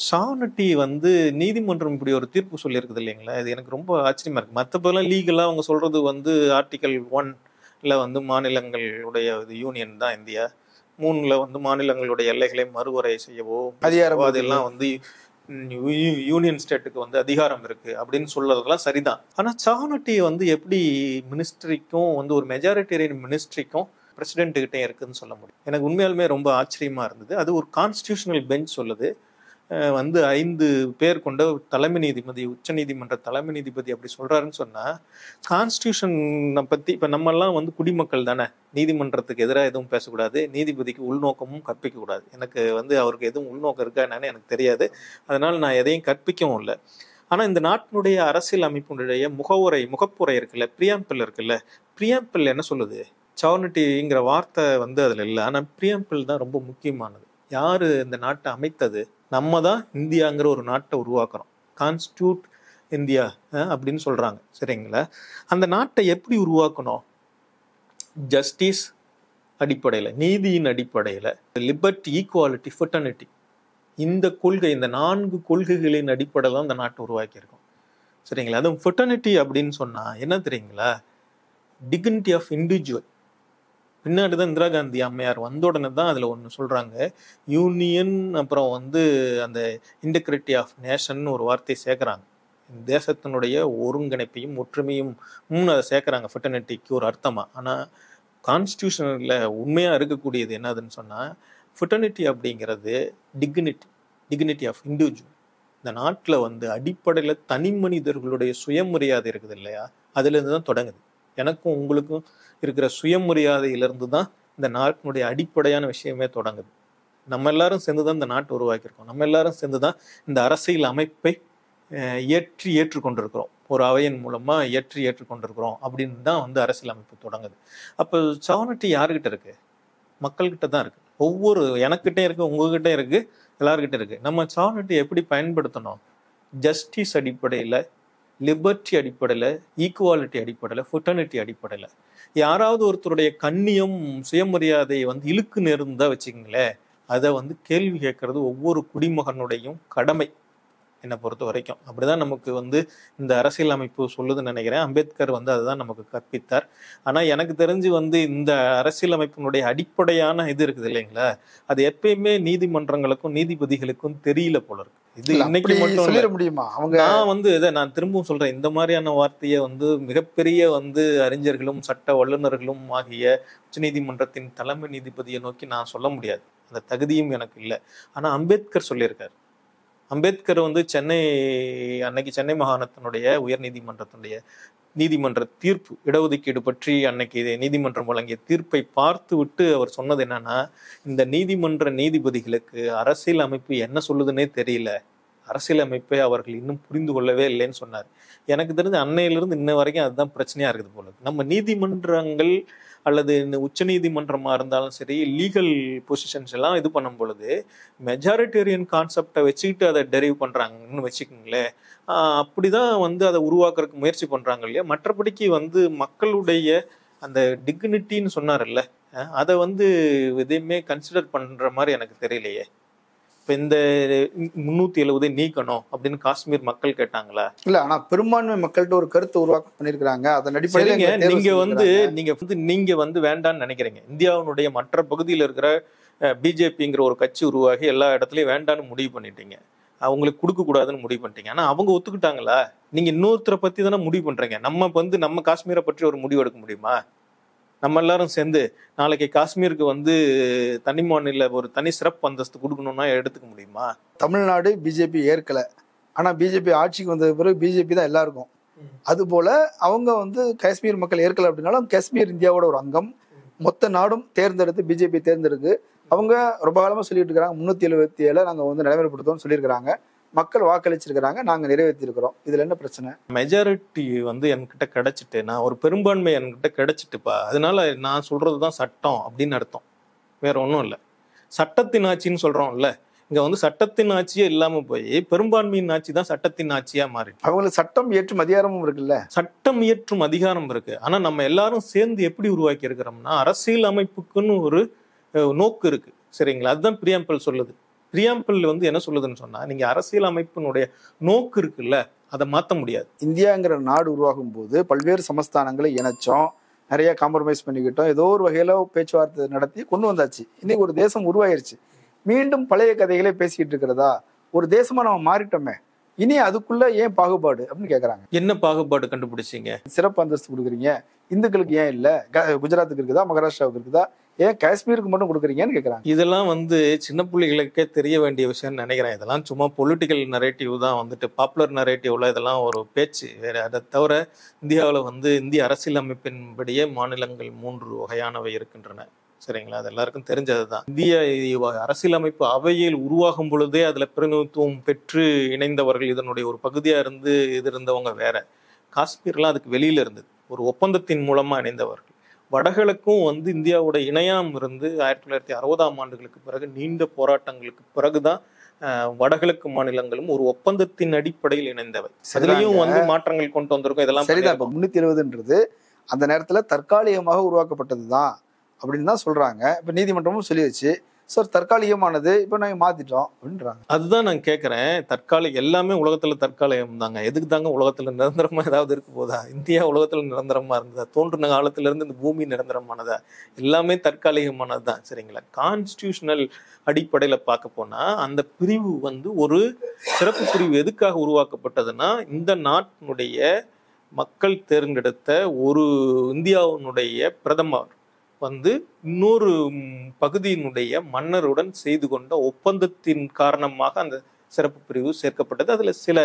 [SPEAKER 1] சாவர்னிட்டி வந்து நீதிமன்றம் இப்படி ஒரு தீர்ப்பு சொல்லியிருக்குது இல்லைங்களா? இது எனக்கு ரொம்ப ஆச்சரியமா இருக்கு. மற்றபெல்லாம் லீகலா அவங்க சொல்றது வந்து ஆர்டிகல் 1ல வந்து மாநிலங்களுடைய யூனியன் தான் இந்தியா, 3ல வந்து மாநிலங்களுடைய எல்லைகளை மறுவரை செய்யவோ அதெல்லாம் வந்து யூனியன் ஸ்டேட்டுக்கு வந்து அதிகாரம் இருக்கு அப்படின்னு சொல்றதெல்லாம் சரிதான். ஆனா சாவர்னிட்டி வந்து எப்படி மினிஸ்ட்ரிக்கும் வந்து ஒரு மெஜாரிட்டேரியன் மினிஸ்ட்ரிக்கும் பிரசிடென்ட் கிட்டே இருக்குன்னு சொல்ல முடியும்? எனக்கு உண்மையாலுமே ரொம்ப ஆச்சரியமா இருந்தது. அது ஒரு கான்ஸ்டியூஷனல் பெஞ்ச் சொல்லுது. வந்து 5 பேர் கொண்ட தலைமை நீதிபதி, உச்ச நீதிமன்ற தலைமை நீதிபதி அப்படி சொல்றாருன்னு சொன்னா கான்ஸ்டியூஷனை பத்தி இப்ப நம்ம எல்லாம் வந்து குடிமக்கள் தானே, நீதிமன்றத்துக்கு எதிராக எதுவும் பேசக்கூடாது, நீதிபதிக்கு உள்நோக்கமும் கற்பிக்க கூடாது. எனக்கு வந்து அவருக்கு எதுவும் உள்நோக்கம் இருக்கா என்னன்னு எனக்கு தெரியாது, அதனால நான் எதையும் கற்பிக்கவும் இல்லை. ஆனா இந்த நாட்டினுடைய அரசியல் அமைப்பினுடைய முகப்புரை இருக்குல்ல, பிரியாம்பிள் இருக்குல்ல, பிரியாம்பிள் என்ன சொல்லுது? சாவர்னிட்டிங்கிற வார்த்தை வந்து அதுல இல்லை, ஆனா பிரியாம்பிள் தான் ரொம்ப முக்கியமானது. யாரு இந்த நாட்டை அமைத்தது? நம்ம தான் இந்தியாங்கிற ஒரு நாட்டை உருவாக்குறோம். கான்ஸ்டியூட் இந்தியா அப்படின்னு சொல்றாங்க. சரிங்களா? அந்த நாட்டை எப்படி உருவாக்கணும்? ஜஸ்டிஸ் அடிப்படையில், நீதியின் அடிப்படையில், லிபர்ட்டி, ஈக்குவாலிட்டி, ஃபெட்டர்னிட்டி, இந்த கொள்கை, இந்த 4 கொள்கைகளின் அடிப்படையில் தான் இந்த நாட்டை உருவாக்கியிருக்கோம். சரிங்களா? அதுவும் ஃபெட்டர்னிட்டி அப்படின்னு சொன்னா என்ன தெரியுங்களா? Dignity of individual. பின்னாடி தான் இந்திரா காந்தி அம்மையார் வந்த உடனே தான் அதில் ஒன்று சொல்கிறாங்க, யூனியன், அப்புறம் அந்த இன்டெகிரிட்டி ஆஃப் நேஷன் ஒரு வார்த்தையை சேர்க்குறாங்க. தேசத்தினுடைய ஒருங்கிணைப்பையும் ஒற்றுமையும் அதை சேர்க்குறாங்க ஃபெட்டர்னிட்டிக்கு ஒரு அர்த்தமாக. ஆனால் கான்ஸ்டியூஷனில் உண்மையாக இருக்கக்கூடியது என்னதுன்னு சொன்னால், ஃபெட்டர்னிட்டி அப்படிங்கிறது டிக்னிட்டி ஆஃப் இண்டிவிஜுவல். இந்த நாட்டில் அடிப்படையில் தனி மனிதர்களுடைய சுயமரியாதை இருக்குது இல்லையா, அதுலேருந்து தான் தொடங்குது. எனக்கும் உங்களுக்கும் இருக்கிற சுயமரியாதையிலிருந்து தான் இந்த நாட்டினுடைய அடிப்படையான விஷயமே தொடங்குது. நம்ம எல்லாரும் சேர்ந்து தான் இந்த நாட்டை உருவாக்கியிருக்கோம். நம்ம எல்லாரும் சேர்ந்து தான் இந்த அரசியல் அமைப்பை ஏற்றுக்கொண்டிருக்கிறோம். ஒரு அவையின் மூலமாக ஏற்றுக்கொண்டிருக்கிறோம் அப்படின்னு தான் அரசியல் அமைப்பு தொடங்குது. அப்போ சாவர்னிட்டி யாருக்கிட்ட இருக்கு? மக்கள்கிட்ட தான் இருக்கு. ஒவ்வொரு எனக்கிட்டே இருக்கு, உங்ககிட்ட இருக்கு, எல்லாருக்கிட்ட இருக்கு. நம்ம சாவர்னிட்டி எப்படி பயன்படுத்தணும்? ஜஸ்டிஸ் அடிப்படையில், லிபர்ட்டி அடிப்படையில், ஈக்குவாலிட்டி அடிப்படையில், ஃபெட்டர்னிட்டி அடிப்படையில். யாராவது ஒருத்தருடைய கண்ணியம், சுயமரியாதை இழுக்கு நேர்ந்தா வச்சுக்கங்களேன், அதை கேள்வி கேட்கறது ஒவ்வொரு குடிமகனுடையும் கடமை, என்னை பொறுத்த வரைக்கும். அப்படிதான் நமக்கு இந்த அரசியல் அமைப்பு சொல்லுதுன்னு நினைக்கிறேன். அம்பேத்கர் அதுதான் நமக்கு கற்பித்தார். ஆனா எனக்கு தெரிஞ்சு இந்த அரசியல் அமைப்பினுடைய அடிப்படையான இது இருக்குது இல்லைங்களா, அது எப்பயுமே நீதிமன்றங்களுக்கும் நீதிபதிகளுக்கும் தெரியல போல இருக்கு. இது இன்னைக்கு மட்டும் சொல்லிட முடியுமா? நான் திரும்பவும் சொல்றேன், இந்த மாதிரியான வார்த்தையை மிகப்பெரிய அறிஞர்களும் சட்ட வல்லுநர்களும் ஆகிய உச்ச நீதிமன்றத்தின் தலைமை நீதிபதியை நோக்கி நான் சொல்ல முடியாது. அந்த தகுதியும் எனக்கு இல்லை. ஆனா அம்பேத்கர் சொல்லியிருக்காரு. அம்பேத்கர் அன்னைக்கு சென்னை மாகாணத்தினுடைய உயர் நீதிமன்றத்தினுடைய நீதிமன்ற தீர்ப்பு, இடஒதுக்கீடு பற்றி அன்னைக்கு நீதிமன்றம் வழங்கிய தீர்ப்பை பார்த்து விட்டு அவர் சொன்னது என்னன்னா, இந்த நீதிமன்ற நீதிபதிகளுக்கு அரசியல் அமைப்பு என்ன சொல்லுதுன்னே தெரியல, அரசியல் அமைப்பை அவர்கள் இன்னும் புரிந்து கொள்ளவே இல்லைன்னு சொன்னார். எனக்கு தெரிஞ்ச அன்னையிலிருந்து இன்ன வரைக்கும் அதுதான் பிரச்சனையா இருக்குது போல. நம்ம நீதிமன்றங்கள் அல்லது இந்த உச்ச நீதிமன்றமா இருந்தாலும் சரி, லீகல் பொசிஷன்ஸ் எல்லாம் இது பண்ணும் பொழுது மெஜாரிட்டேரியன் கான்செப்டை வச்சுக்கிட்டு அதை டெரைவ் பண்றாங்கன்னு வச்சுக்கோங்களேன். அப்படிதான் அதை உருவாக்குறதுக்கு முயற்சி பண்றாங்க இல்லையா. மற்றபடிக்கு மக்களுடைய அந்த டிக்னிட்டின்னு சொன்னார்ல, அதை எதையுமே கன்சிடர் பண்ற மாதிரி எனக்கு தெரியலையே. இப்ப இந்த 370 நீக்கணும் அப்படின்னு காஷ்மீர் மக்கள் கேட்டாங்களா? இல்ல, ஆனா பெரும்பான்மை மக்கள்கிட்ட ஒரு கருத்து உருவாக்கம் பண்ணிருக்காங்க. அதன் அடிப்படையில் நீங்க வேண்டான்னு நினைக்கிறீங்க. இந்தியாவுடைய மற்ற பகுதியில் இருக்கிற பிஜேபிங்கிற ஒரு கட்சி உருவாகி எல்லா இடத்துலயும் வேண்டான்னு முடிவு பண்ணிட்டீங்க, அவங்களுக்கு கொடுக்க கூடாதுன்னு முடிவு பண்ணிட்டீங்க. ஆனா அவங்க ஒத்துக்கிட்டாங்களா? நீங்க இன்னொருத்தரை பத்தி தானே முடிவு பண்றீங்க. நம்ம காஷ்மீரை பற்றி ஒரு முடிவு எடுக்க முடியுமா? நம்ம எல்லாரும் சேர்ந்து நாளைக்கு காஷ்மீருக்கு தனி மாநில ஒரு தனி சிறப்பு அந்தஸ்து கொடுக்கணும்னா எடுத்துக்க முடியுமா? தமிழ்நாடு பிஜேபி ஏற்கல, ஆனா பிஜேபி ஆட்சிக்கு வந்த பிறகு பிஜேபி தான் எல்லாருக்கும். அது போல அவங்க காஷ்மீர் மக்கள் ஏற்கல அப்படின்னாலும் காஷ்மீர் இந்தியாவோட ஒரு அங்கம். மொத்த நாடும் தேர்ந்தெடுத்து பிஜேபி தேர்ந்தெடுக்கு அவங்க ரொம்ப காலமா சொல்லிட்டு இருக்காங்க. 377 நாங்க நடைமுறைப்படுத்தோம்னு சொல்லியிருக்கிறாங்க. மக்கள் வாக்களிச்சிருக்கிறாங்க, நாங்க நிறைவேற்றி இருக்கிறோம். இதுல என்ன பிரச்சனை? மெஜாரிட்டி என்கிட்ட கிடைச்சிட்டு, நான் ஒரு பெரும்பான்மை என்கிட்ட கிடைச்சிட்டுப்பா, அதனால நான் சொல்றதுதான் சட்டம் அப்படின்னு அர்த்தம், வேற ஒன்றும் இல்லை. சட்டத்தின் ஆட்சின்னு சொல்றோம்ல, இங்க சட்டத்தின் ஆட்சியே இல்லாம போய் பெரும்பான்மையின் ஆட்சி தான் சட்டத்தின் ஆட்சியா மாறி. அவங்களுக்கு சட்டம் இயற்றும் அதிகாரமும் இருக்குல்ல. சட்டம் இயற்றும் அதிகாரம் இருக்கு. ஆனா நம்ம எல்லாரும் சேர்ந்து எப்படி உருவாக்கி இருக்கிறோம்னா, அரசியல் அமைப்புக்குன்னு ஒரு நோக்கு இருக்கு. சரிங்களா? அதுதான் பிரியாம்பிள் சொல்லுது. பிரியாம்பிள் என்ன சொல்லுதுன்னு சொன்னா, நீங்க அரசியல் அமைப்பினுடைய நோக்கு இருக்குல்ல, அதை மாற்ற முடியாது. இந்தியாங்கிற நாடு உருவாகும் போது பல்வேறு சமஸ்தானங்களை இணைச்சோம், நிறைய காம்ப்ரமைஸ் பண்ணிக்கிட்டோம், ஏதோ ஒரு வகையில பேச்சுவார்த்தை நடத்தி கொண்டு வந்தாச்சு. இன்னைக்கு ஒரு தேசம் உருவாயிருச்சு. மீண்டும் பழைய கதைகளே பேசிக்கிட்டு இருக்கிறதா? ஒரு தேசமா நம்ம மாறிட்டோமே, இனி அதுக்குள்ள ஏன் பாகுபாடு அப்படின்னு கேக்குறாங்க. என்ன பாகுபாடு கண்டுபிடிச்சீங்க? சிறப்பு அந்தஸ்து கொடுக்குறீங்க, இந்துக்களுக்கு ஏன் இல்ல? குஜராத்துக்கு இருக்குதா, மகாராஷ்டிராவுக்கு இருக்குதா, ஏன் காஷ்மீருக்கு மட்டும் கொடுக்குறீங்கன்னு கேட்குறாங்க. இதெல்லாம் சின்ன பிள்ளைகளுக்கே தெரிய வேண்டிய விஷயம்னு நினைக்கிறேன். இதெல்லாம் சும்மா பொலிட்டிக்கல் நரேட்டிவ் தான், பாப்புலர் நரேட்டிவ்ல இதெல்லாம் ஒரு பேச்சு வேற. அதை தவிர இந்தியாவில் இந்திய அரசியலமைப்பின்படியே மாநிலங்கள் 3 வகையானவை இருக்கின்றன. சரிங்களா? அது எல்லாருக்கும் தெரிஞ்சது தான். இந்திய அரசியலமைப்பு அவையில் உருவாகும் பொழுதே அதுல பிரதிநிதித்துவம் பெற்று இணைந்தவர்கள், இதனுடைய ஒரு பகுதியா இருந்து இருந்தவங்க வேற. காஷ்மீர்லாம் அதுக்கு வெளியில இருந்தது, ஒரு ஒப்பந்தத்தின் மூலமா இணைந்தவர்கள். வடகிழக்கும் இந்தியாவோட இணையாம இருந்து 1960ஆம் ஆண்டுகளுக்கு பிறகு நீண்ட போராட்டங்களுக்கு பிறகுதான் வடகிழக்கு மாநிலங்களும் ஒரு ஒப்பந்தத்தின் அடிப்படையில் இணைந்தவை. அதுலயும் வந்து மாற்றங்கள் கொண்டு வந்திருக்கும். இதெல்லாம்
[SPEAKER 2] சரிதான். இப்ப 370ன்றது அந்த நேரத்துல தற்காலிகமாக உருவாக்கப்பட்டதுதான் அப்படின்னு தான் சொல்றாங்க. இப்ப நீதிமன்றமும் சொல்லிடுச்சு சார் தற்காலிகமானது, இப்ப நாங்க மாத்திட்டோம் அப்படின்றாங்க.
[SPEAKER 1] அதுதான் நான் கேட்கிறேன். தற்காலிக எல்லாமே உலகத்துல தற்காலிகம் தாங்க. எதுக்கு தாங்க உலகத்துல நிரந்தரமா ஏதாவது இருக்கு போதா? இந்தியா உலகத்துல நிரந்தரமா இருந்ததா? தோன்றின காலத்துல இருந்து இந்த பூமி நிரந்தரமானதா? எல்லாமே தற்காலிகமானது தான். சரிங்களா? கான்ஸ்டிடியூஷனல் அடிப்படையில பார்க்க போனா அந்த பிரிவு வந்து ஒரு சிறப்பு பிரிவு எதுக்காக உருவாக்கப்பட்டதுன்னா, இந்த நாட்டினுடைய மக்கள் தேர்ந்தெடுத்த ஒரு இந்தியாவினுடைய பிரதமர் வந்து இன்னொரு பகுதியினுடைய மன்னருடன் செய்து கொண்ட ஒப்பந்தத்தின் காரணமாக அந்த சிறப்பு பிரிவு சேர்க்கப்பட்டது. அதுல சில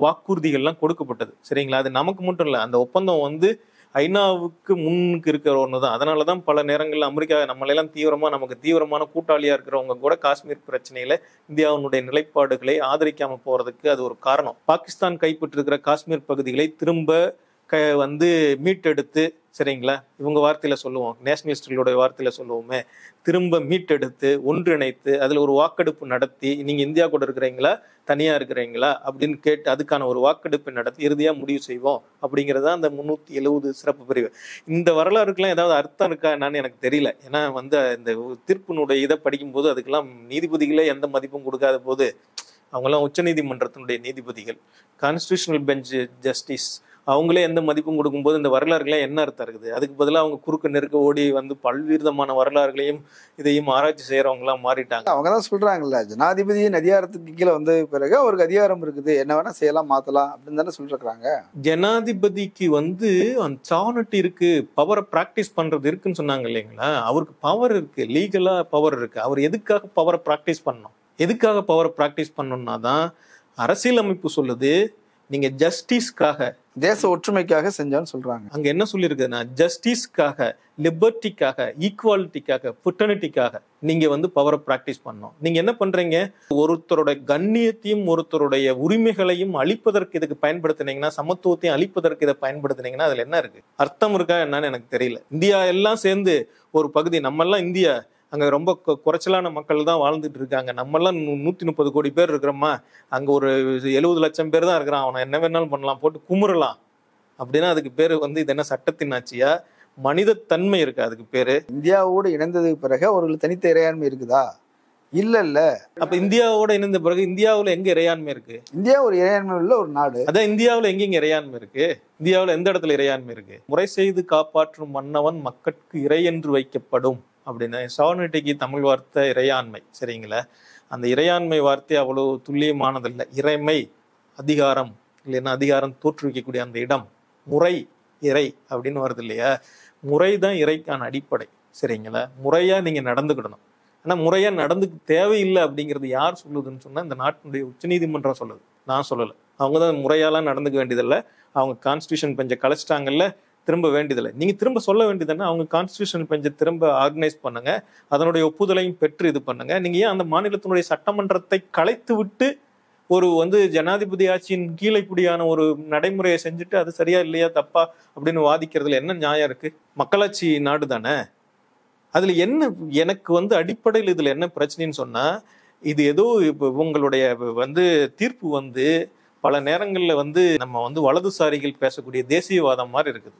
[SPEAKER 1] வாக்குறுதிகள்லாம் கொடுக்கப்பட்டது. சரிங்களா? அது நமக்கு மட்டும் இல்லை, அந்த ஒப்பந்தம் வந்து ஐநாவுக்கு முன்னுக்கு இருக்கிற ஒண்ணுதான். அதனாலதான் பல நேரங்கள்ல அமெரிக்கா நம்மளெல்லாம் நமக்கு தீவிரமான கூட்டாளியா இருக்கிறவங்க கூட காஷ்மீர் பிரச்சனையில இந்தியாவினுடைய நிலைப்பாடுகளை ஆதரிக்காம போறதுக்கு அது ஒரு காரணம். பாகிஸ்தான் கைப்பற்றிருக்கிற காஷ்மீர் பகுதிகளை திரும்ப வந்து மீட்டெடுத்து, சரிங்களா, இவங்க வார்த்தையில சொல்லுவோம், நேஷனலிஸ்டுகளுடைய வார்த்தையில சொல்லுவோமே, திரும்ப மீட்டெடுத்து ஒன்றிணைத்து அதுல ஒரு வாக்கெடுப்பு நடத்தி நீங்க இந்தியா கூட இருக்கிறீங்களா தனியா இருக்கிறீங்களா அப்படின்னு கேட்டு அதுக்கான ஒரு வாக்கெடுப்பு நடத்தி இறுதியா முடிவு செய்வோம் அப்படிங்கிறது அந்த 370 சிறப்பு பிரிவு. இந்த வரலாறுக்கெல்லாம் ஏதாவது அர்த்தம் இருக்கா என்னன்னு எனக்கு தெரியல. ஏன்னா வந்து இந்த தீர்ப்பினுடைய இதை படிக்கும்போது அதுக்கெல்லாம் நீதிபதிகளே எந்த மதிப்பும் கொடுக்காத போது, அவங்கெல்லாம் உச்ச நீதிமன்றத்தினுடைய நீதிபதிகள், கான்ஸ்டிடியூஷனல் பெஞ்ச் ஜஸ்டிஸ், அவங்களே எந்த மதிப்பும் கொடுக்கும்போது இந்த வரலாறுகளாம் என்ன அர்த்தம் இருக்குது? அதுக்கு பதிலாக அவங்க குறுக்க நெருக்க ஓடி வந்து பல்விதமான வரலாறுகளையும் இதையும் ஆராய்ச்சி செய்யறவங்களாம் மாறிட்டாங்க.
[SPEAKER 2] அவங்கதான் சொல்றாங்கல்ல, ஜனாதிபதியின் அதிகாரத்துக்கு கீழே வந்த பிறகு அவருக்கு அதிகாரம் இருக்குது, என்ன வேணா செய்யலாம் மாத்தலாம் அப்படின்னு தானே சொல்றாங்க.
[SPEAKER 1] ஜனாதிபதிக்கு வந்து அந்த சாவனட்டி இருக்கு, பவரை பிராக்டிஸ் பண்றது இருக்குன்னு சொன்னாங்க இல்லைங்களா? அவருக்கு பவர் இருக்கு, லீகலா பவர் இருக்கு. அவர் எதுக்காக பவரை பிராக்டிஸ் பண்ணணும்? எதுக்காக பவரை பிராக்டிஸ் பண்ணணும்னா தான் அரசியலமைப்பு சொல்லுது, நீங்க ஜஸ்டிஸ்க்காக,
[SPEAKER 2] தேச ஒற்றுமைக்காக செஞ்சான்னு சொல்றாங்க.
[SPEAKER 1] அங்க என்ன சொல்லியிருக்குன்னா, ஜஸ்டிஸ்க்காக, லிபர்ட்டிக்காக, ஈக்குவாலிட்டிக்காக, ஃப்ரெட்டர்னிட்டிக்காக நீங்க வந்து பவரை பிராக்டிஸ் பண்ணணும். நீங்க என்ன பண்றீங்க? ஒருத்தருடைய கண்ணியத்தையும் ஒருத்தருடைய உரிமைகளையும் அழிப்பதற்கு இதுக்கு பயன்படுத்தினீங்கன்னா, சமத்துவத்தையும் அழிப்பதற்கு இதை பயன்படுத்தினீங்கன்னா அதுல என்ன இருக்கு? அர்த்தம் இருக்கா என்னன்னு எனக்கு தெரியல. இந்தியா எல்லாம் சேர்ந்து ஒரு பகுதி, நம்ம எல்லாம் இந்தியா அங்க ரொம்ப குறைச்சலான மக்கள் தான் வாழ்ந்துட்டு இருக்காங்க. நம்மெல்லாம் 130 கோடி பேர் இருக்கிறோமா, அங்க ஒரு 70 லட்சம் பேர் தான் இருக்கிறான். அவனை என்ன வேணாலும் பண்ணலாம், போட்டு குமுறலாம் அப்படின்னா அதுக்கு பேரு வந்து இது என்ன சட்டத்தின் ஆட்சியா? மனித தன்மை இருக்கு அதுக்கு பேரு.
[SPEAKER 2] இந்தியாவோடு இணைந்ததுக்கு பிறகு அவர்களுக்கு தனித்த இறையாண்மை இருக்குதா? இல்ல.
[SPEAKER 1] அப்ப இந்தியாவோட இணைந்த பிறகு இந்தியாவுல எங்க இறையாண்மை இருக்கு?
[SPEAKER 2] இந்தியா ஒரு இறையாண்மை உள்ள ஒரு நாடு.
[SPEAKER 1] அதான் இந்தியாவுல எங்க இறையாண்மை இருக்கு? இந்தியாவுல எந்த இடத்துல இறையாண்மை இருக்கு? முறை செய்து காப்பாற்றும் மன்னவன் மக்கட்கு இறை என்று வைக்கப்படும் அப்படின்னு சாவர்னிட்டிக்கு தமிழ் வார்த்தை இறையாண்மை. சரிங்களா? அந்த இறையாண்மை வார்த்தை அவ்வளவு துல்லியமானதில்லை. இறைமை, அதிகாரம், இல்லைன்னா அதிகாரம் தோற்றுவிக்கக்கூடிய அந்த இடம், முறை, இறை அப்படின்னு வருது இல்லையா? முறை தான் இறைக்கான அடிப்படை. சரிங்களா? முறையா நீங்க நடந்துக்கிடணும். ஆனா முறையா நடந்துக்கு தேவையில்லை அப்படிங்கிறது யார் சொல்லுதுன்னு சொன்னா, இந்த நாட்டினுடைய உச்சநீதிமன்றம் சொல்லுது, நான் சொல்லலை. அவங்க தான் முறையாலாம் நடந்துக்க வேண்டியதில்லை. அவங்க கான்ஸ்டியூஷன் பெஞ்சை கலைச்சிட்டாங்கல்ல, திரும்ப வேண்டியதில்லை. நீங்க திரும்ப சொல்ல வேண்டியதுன்னா, அவங்க கான்ஸ்டியூஷன் பெஞ்சை திரும்ப ஆர்கனைஸ் பண்ணுங்க, அதனுடைய ஒப்புதலையும் பெற்று இது பண்ணுங்க. நீங்க ஏன் அந்த மாநிலத்தினுடைய சட்டமன்றத்தை கலைத்து விட்டு ஒரு வந்து ஜனாதிபதி ஆட்சியின் கீழே இப்படியான ஒரு நடைமுறையை செஞ்சுட்டு அது சரியா இல்லையா தப்பா அப்படின்னு வாதிக்கிறதுல என்ன நியாயம் இருக்கு? மக்களாட்சி நாடு தானே. அதுல என்ன எனக்கு வந்து அடிப்படையில் இதுல என்ன பிரச்சனைன்னு சொன்னா, இது ஏதோ உங்களுடைய வந்து தீர்ப்பு வந்து பல நேரங்கள்ல வந்து நம்ம வந்து வலதுசாரிகள் பேசக்கூடிய தேசியவாதம் மாதிரி இருக்குது.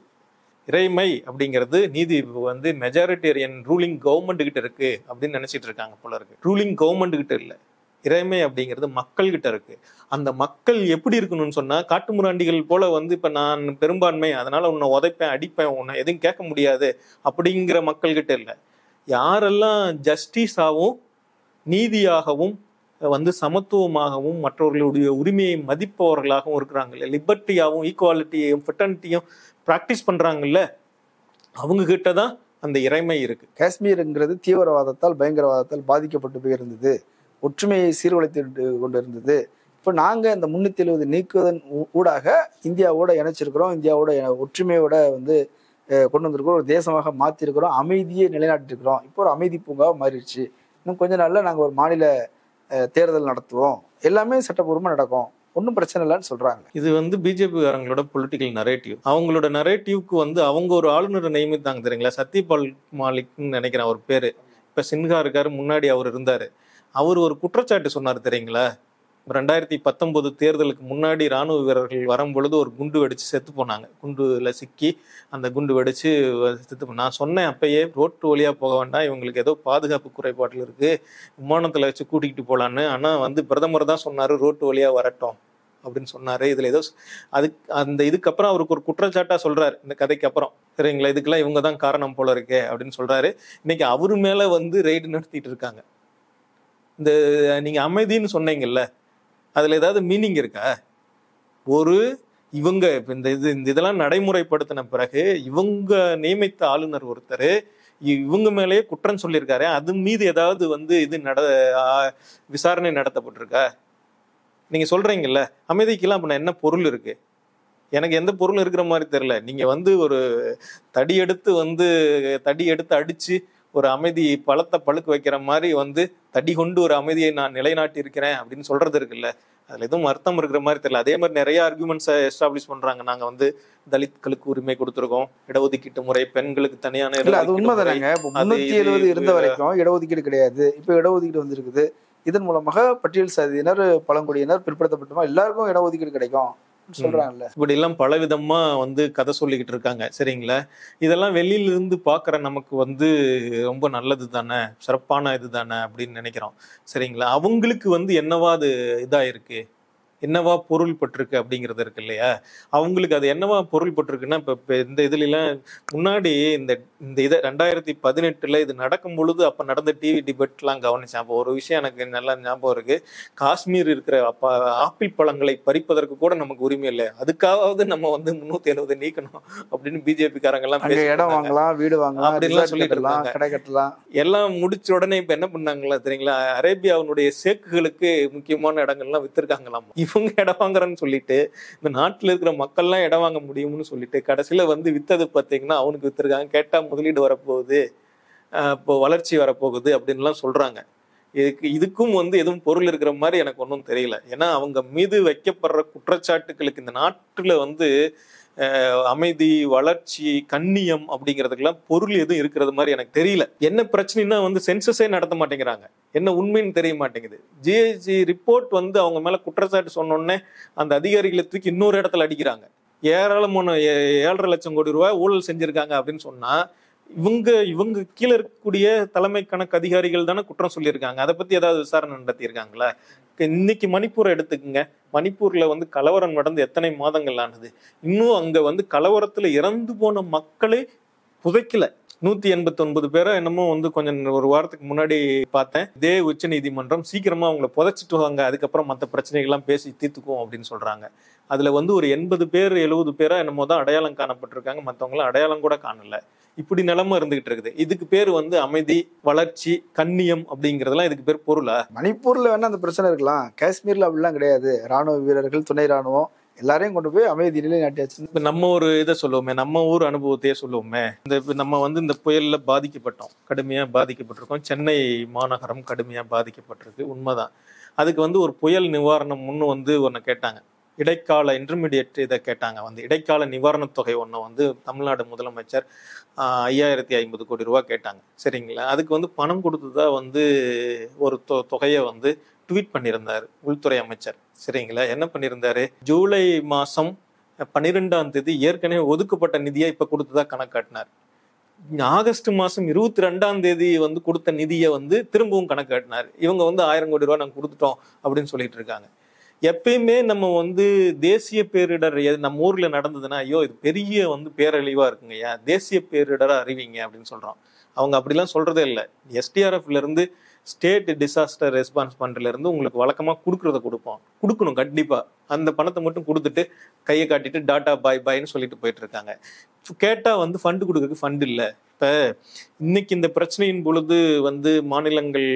[SPEAKER 1] இறைமை அப்படிங்கிறது நீதி வந்து மெஜாரிட்டேரியன் ரூலிங் கவர்மெண்ட் கிட்ட இருக்கு அப்படின்னு நினைச்சிட்டு இருக்காங்க போல இருக்கு. ரூலிங் கவர்மெண்ட் கிட்ட இல்ல, இறைமை அப்படிங்கிறது மக்கள் கிட்ட இருக்கு. அந்த மக்கள் எப்படி இருக்கணும்னு சொன்னா, காட்டுமிராண்டிகள் போல வந்து இப்ப நான் பெரும்பான்மை அதனால உன்னை உதைப்பேன், அடிப்பேன், உன்னை எதுவும் கேட்க முடியாது அப்படிங்கிற மக்கள் கிட்ட இல்லை. யாரெல்லாம் ஜஸ்டிஸாகவும் நீதியாகவும் வந்து சமத்துவமாகவும் மற்றவர்களுடைய உரிமையை மதிப்பவர்களாகவும் இருக்கிறாங்கல்ல, லிபர்ட்டியாகவும் ஈக்குவாலிட்டியையும் ஃப்ரெட்டர்னிட்டியும் பிராக்டிஸ் பண்றாங்கல்ல, அவங்க கிட்டதான் அந்த இறைமை இருக்கு.
[SPEAKER 2] காஷ்மீருங்கிறது தீவிரவாதத்தால் பயங்கரவாதத்தால் பாதிக்கப்பட்டு போயிருந்தது, ஒற்றுமையை சீர்குலைத்து கொண்டு இருந்தது. இப்போ நாங்க இந்த 370 நீக்குவதன் ஊடாக இந்தியாவோட இணைச்சிருக்கிறோம், இந்தியாவோட ஒற்றுமையோட வந்து கொண்டு வந்திருக்கிறோம், ஒரு தேசமாக மாற்றிருக்கிறோம், அமைதியை நிலைநாட்டிருக்கிறோம். இப்போ ஒரு அமைதி பூங்காவை மாறிடுச்சு. இன்னும் கொஞ்ச நாள்ல நாங்கள் ஒரு மாநில தேர்தல் நடத்துவோம், எல்லாமே சட்டப்பூர்வமாக நடக்கும், ஒன்றும் பிரச்சனை இல்லைன்னு சொல்றாங்க.
[SPEAKER 1] இது வந்து பிஜேபிகாரங்களோட பொலிட்டிக்கல் நரேட்டிவ். அவங்களோட நரேட்டிவ்க்கு வந்து அவங்க ஒரு ஆளுநரை நியமித்தாங்க தெரியுங்களா, சத்யபால் மாலிக்னு நினைக்கிறேன் அவர் பேரு. இப்ப சின்ஹா இருக்காரு, முன்னாடி அவர் இருந்தாரு. அவர் ஒரு குற்றச்சாட்டு சொன்னார் தெரியுங்களா? 2019 தேர்தலுக்கு முன்னாடி ராணுவ வீரர்கள் வரும்பொழுது ஒரு குண்டு வெடிச்சு செத்து போனாங்க. குண்டுல சிக்கி அந்த குண்டு வெடிச்சு செத்து போ நான் சொன்னேன் அப்பயே, ரோட்டு வழியா போக வேண்டாம், இவங்களுக்கு ஏதோ பாதுகாப்பு குறைபாட்டில் இருக்கு, விமானத்துல வச்சு கூட்டிகிட்டு போலான்னு. ஆனா பிரதமர் தான் சொன்னாரு ரோட்டு வழியா வரட்டும் அப்படின்னு சொன்னாரு. இதுல ஏதோ இதுக்கப்புறம் அவருக்கு ஒரு குற்றச்சாட்டா சொல்றாரு இந்த கதைக்கு அப்புறம். சரிங்களா, இதுக்கெல்லாம் இவங்க தான் காரணம் போல இருக்கே அப்படின்னு சொல்றாரு. இன்னைக்கு அவரு மேல ரெய்டு நடத்திட்டு இருக்காங்க. இந்த நீங்க அமைதின்னு சொன்னீங்கல்ல, அதுல ஏதாவது மீனிங் இருக்கா? இவங்க இதெல்லாம் நடைமுறைப்படுத்தின பிறகு இவங்க நியமித்த ஆளுநர் ஒருத்தர் இவங்க மேலேயே குற்றம் சொல்லியிருக்காரு. அது மீது ஏதாவது விசாரணை நடத்தப்பட்டிருக்கா? நீங்க சொல்றீங்கல்ல அமைதிக்கெல்லாம் அப்ப என்ன பொருள் இருக்கு? எனக்கு எந்த பொருள் இருக்கிற மாதிரி தெரியல. நீங்க ஒரு தடி எடுத்து அடிச்சு ஒரு அமைதி பழத்தை பழுக்க வைக்கிற மாதிரி தடி கொண்டு ஒரு அமைதியை நான் நிலைநாட்டி இருக்கிறேன் அப்படின்னு சொல்றது இருக்குல்ல, அதுல எதுவும் அர்த்தம் இருக்கிற மாதிரி தெரியல. அதே மாதிரி நிறைய ஆர்குமெண்ட்ஸை எஸ்டாப்ளிஷ் பண்றாங்க. நாங்க தலித்களுக்கு உரிமை கொடுத்துருக்கோம், இடஒதுக்கீட்டு முறை, பெண்களுக்கு தனியான
[SPEAKER 2] அது உண்மைதானங்க. 370 இருந்த வரைக்கும் இடஒதுக்கீடு கிடையாது, இப்ப இடஒதுக்கீடு வந்திருக்குது. இதன் மூலமாக பட்டியல் சாதியினர், பழங்குடியினர், பிற்படுத்தப்பட்டமா எல்லாருக்கும் இடஒதுக்கீடு கிடைக்கும் சொல்றாங்கல்ல.
[SPEAKER 1] இப்படி எல்லாம் பலவிதமா கதை சொல்லிக்கிட்டு இருக்காங்க. சரிங்களா, இதெல்லாம் வெளியில இருந்து பாக்குற நமக்கு ரொம்ப நல்லது தானே, சிறப்பான இது தானே அப்படின்னு நினைக்கிறோம். சரிங்களா, அவங்களுக்கு என்னவா அது இதா இருக்கு, என்னவா பொருள் பட்டிருக்கு அப்படிங்கிறது இருக்கு இல்லையா? அவங்களுக்கு அது என்னவா பொருள் பட்டிருக்குன்னா, இப்ப இந்த இதுலாம் முன்னாடி இந்த 2018 இது நடக்கும் பொழுது அப்ப நடந்த டிவி டிபேட்லாம் கவனிச்சேன். அப்போ ஒரு விஷயம் எனக்கு நல்லா ஞாபகம் இருக்கு. காஷ்மீர் இருக்கிற ஆப்பிள் பழங்களை பறிப்பதற்கு கூட நமக்கு உரிமை இல்லை, அதுக்காவது நம்ம 370 நீக்கணும் அப்படின்னு பிஜேபி காரங்க எல்லாம்
[SPEAKER 2] இடம் வாங்கலாம், வீடு வாங்கலாம்
[SPEAKER 1] அப்படின்லாம் சொல்லிட்டு இருந்தாங்க.
[SPEAKER 2] கடை கட்டலாம்.
[SPEAKER 1] எல்லாம் முடிச்ச உடனே இப்ப என்ன பண்ணாங்களா தெரியுங்களா, அரேபியாவுடைய சேக்குகளுக்கு முக்கியமான இடங்கள்லாம் வித்திருக்காங்களாம். இவங்க இடம் வாங்குறன்னு சொல்லிட்டு இந்த நாட்டுல இருக்கிற மக்கள்லாம் இடம் வாங்க முடியும்னு சொல்லிட்டு கடைசியில வித்தது பார்த்தீங்கன்னா அவனுக்கு வித்திருக்காங்க. கேட்டா முதலீடு வரப்போகுது, இப்போ வளர்ச்சி வரப்போகுது அப்படின்லாம் சொல்றாங்க. இதுக்கும் எதுவும் பொருள் இருக்கிற மாதிரி எனக்கு ஒன்றும் தெரியல. ஏன்னா அவங்க மீது வைக்கப்படுற குற்றச்சாட்டுகளுக்கு இந்த நாட்டுல அமைதி, வளர்ச்சி, கண்ணியம் அப்படிங்கிறதுக்கெல்லாம் பொருள் எதுவும் இருக்கிறது மாதிரி எனக்கு தெரியல. என்ன பிரச்சனைனா சென்சஸே நடத்த மாட்டேங்கிறாங்க, என்ன உண்மைன்னு தெரிய மாட்டேங்குது. ஜிஐஜி ரிப்போர்ட் அவங்க மேல குற்றச்சாட்டு சொன்னோடனே அந்த அதிகாரிகளை தூக்கி இன்னொரு இடத்துல அடிக்கிறாங்க. ஏராளமான 7.5 லட்சம் கோடி ரூபாய் ஊழல் செஞ்சிருக்காங்க அப்படின்னு சொன்னா இவங்க கீழே இருக்கக்கூடிய தலைமை கணக்கு அதிகாரிகள் தானே குற்றம் சொல்லியிருக்காங்க. அதை பத்தி ஏதாவது விசாரணை நடத்தி இருக்காங்களா? இன்னைக்கு மணிப்பூரை எடுத்துக்குங்க. மணிப்பூர்ல கலவரம் நடந்து எத்தனை மாதங்கள் ஆனது, இன்னும் அங்க கலவரத்துல இறந்து போன மக்களை புதைக்கல. 189 பேரை என்னமோ கொஞ்சம் ஒரு வாரத்துக்கு முன்னாடி பார்த்தேன். இதே உச்ச நீதிமன்றம் சீக்கிரமா அவங்கள புதைச்சிட்டு வாங்க, அதுக்கப்புறம் மற்ற பிரச்சனைகள்லாம் பேசி தீர்த்துக்குவோம் அப்படின்னு சொல்றாங்க. அதுல ஒரு 80 பேர் 70 பேரா என்னமோ தான் அடையாளம் காணப்பட்டிருக்காங்க, மற்றவங்களாம் அடையாளம் கூட காணல. இப்படி நிலைமை இருந்துகிட்டு இருக்குது. இதுக்கு பேர் அமைதி, வளர்ச்சி, கண்ணியம் அப்படிங்கறதெல்லாம் இதுக்கு பேர் பொருளா?
[SPEAKER 2] மணிப்பூர்ல வேணா அந்த பிரச்சனை இருக்கலாம், காஷ்மீர்ல அப்படிலாம் கிடையாது. ராணுவ வீரர்கள், துணை ராணுவம் எல்லாரையும் கொண்டு போய் அமைதி நிலைநாட்டியாச்சு.
[SPEAKER 1] இப்ப நம்ம ஒரு இதை சொல்லுவோமே, நம்ம ஊர் அனுபவத்தையே சொல்லுவோமே. நம்ம இந்த புயல்ல பாதிக்கப்பட்டோம், கடுமையா பாதிக்கப்பட்டிருக்கோம். சென்னை மாநகரம் கடுமையா பாதிக்கப்பட்டிருக்கு, உண்மைதான். அதுக்கு ஒரு புயல் நிவாரணம் ஒண்ணு கேட்டாங்க, இடைக்கால இன்டர்மீடியட் இதை கேட்டாங்க. இடைக்கால நிவாரணத் தொகை ஒன்று தமிழ்நாடு முதலமைச்சர் 5050 கோடி ரூபா கேட்டாங்க. சரிங்களா, அதுக்கு பணம் கொடுத்துதா ஒரு தொகையை ட்வீட் பண்ணியிருந்தார் உள்துறை அமைச்சர். சரிங்களா, என்ன பண்ணியிருந்தாரு, ஜூலை மாசம் 12ஆம் தேதி ஏற்கனவே ஒதுக்கப்பட்ட நிதியை இப்ப கொடுத்துதான் கணக்காட்டினார். ஆகஸ்ட் மாசம் 22ஆம் தேதி கொடுத்த நிதியை திரும்பவும் கணக்காட்டினார். இவங்க 1000 கோடி ரூபாய் நாங்க கொடுத்துட்டோம் அப்படின்னு சொல்லிட்டு இருக்காங்க. எப்பயுமே நம்ம தேசிய பேரிடர் நம்ம ஊர்ல நடந்ததுன்னா, ஐயோ இது பெரிய பேரழிவா இருக்குங்கய்யா, தேசிய பேரிடரா அறிவிங்க அப்படின்னு சொல்றோம். அவங்க அப்படிலாம் சொல்றதே இல்லை. SDRFல இருந்து, ஸ்டேட் டிசாஸ்டர் ரெஸ்பான்ஸ் ஃபண்ட்ல இருந்து உங்களுக்கு வழக்கமா கொடுக்கணும் கண்டிப்பா. அந்த பணத்தை மட்டும் கொடுத்துட்டு கையை காட்டிட்டு டாட்டா பாய்ன்னு சொல்லிட்டு போயிட்டு இருக்காங்க. கேட்டா ஃபண்டு கொடுக்கறதுக்கு ஃபண்ட் இல்லை. இப்ப இன்னைக்கு இந்த பிரச்சனையின் பொழுது மாநிலங்கள்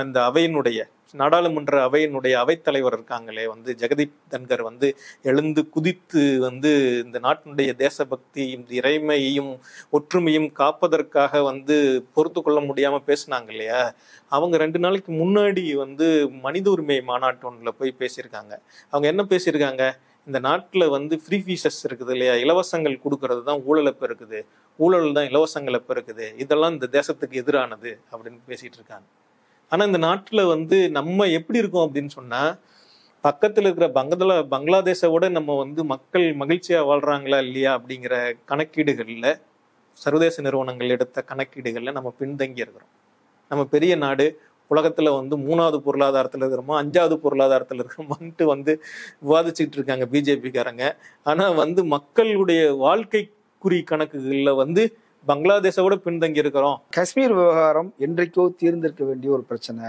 [SPEAKER 1] இந்த அவையினுடைய நாடாளுமன்ற அவையினுடைய அவைத்தலைவர் இருக்காங்களே ஜெகதீப் தன்கர் எழுந்து குதித்து இந்த நாட்டினுடைய தேசபக்தியும் இறைமையையும் ஒற்றுமையும் காப்பதற்காக பொறுத்து கொள்ள முடியாம பேசினாங்க இல்லையா. அவங்க 2 நாளைக்கு முன்னாடி மனித உரிமை மாநாட்டு ஒன்றுல போய் பேசியிருக்காங்க. அவங்க என்ன பேசியிருக்காங்க, இந்த நாட்டில் ஃப்ரீ ஃபீஸஸ் இருக்குது இல்லையா, இலவசங்கள் கொடுக்கறது தான் ஊழலை பெருக்குது, ஊழல் தான் இலவசங்களை பெருக்குது, இதெல்லாம் இந்த தேசத்துக்கு எதிரானது அப்படின்னு பேசிட்டு இருக்காங்க. ஆனா இந்த நாட்டுல வந்து நம்ம எப்படி இருக்கோம் அப்படின்னு சொன்னா, பக்கத்துல இருக்கிற பங்களாதேஷை விட நம்ம வந்து மக்கள் மகிழ்ச்சியா வாழ்றாங்களா இல்லையா அப்படிங்கிற கணக்கீடுகள்ல, சர்வதேச நிறுவனங்கள் எடுத்த கணக்கீடுகள்ல நம்ம பின்தங்கி இருக்கிறோம். நம்ம பெரிய நாடு, உலகத்துல வந்து 3வது பொருளாதாரத்துல இருக்கிறோமா 5வது பொருளாதாரத்துல இருக்கிறோமான்ட்டு வந்து விவாதிச்சுட்டு இருக்காங்க பிஜேபிக்காரங்க. ஆனா வந்து மக்களுடைய வாழ்க்கைக்குறி கணக்குகள்ல வந்து பங்களாதேஷை விட பின்தங்கி இருக்கிறோம்.
[SPEAKER 2] காஷ்மீர் விவகாரம் என்றைக்கோ தீர்ந்திருக்க வேண்டிய ஒரு பிரச்சனை.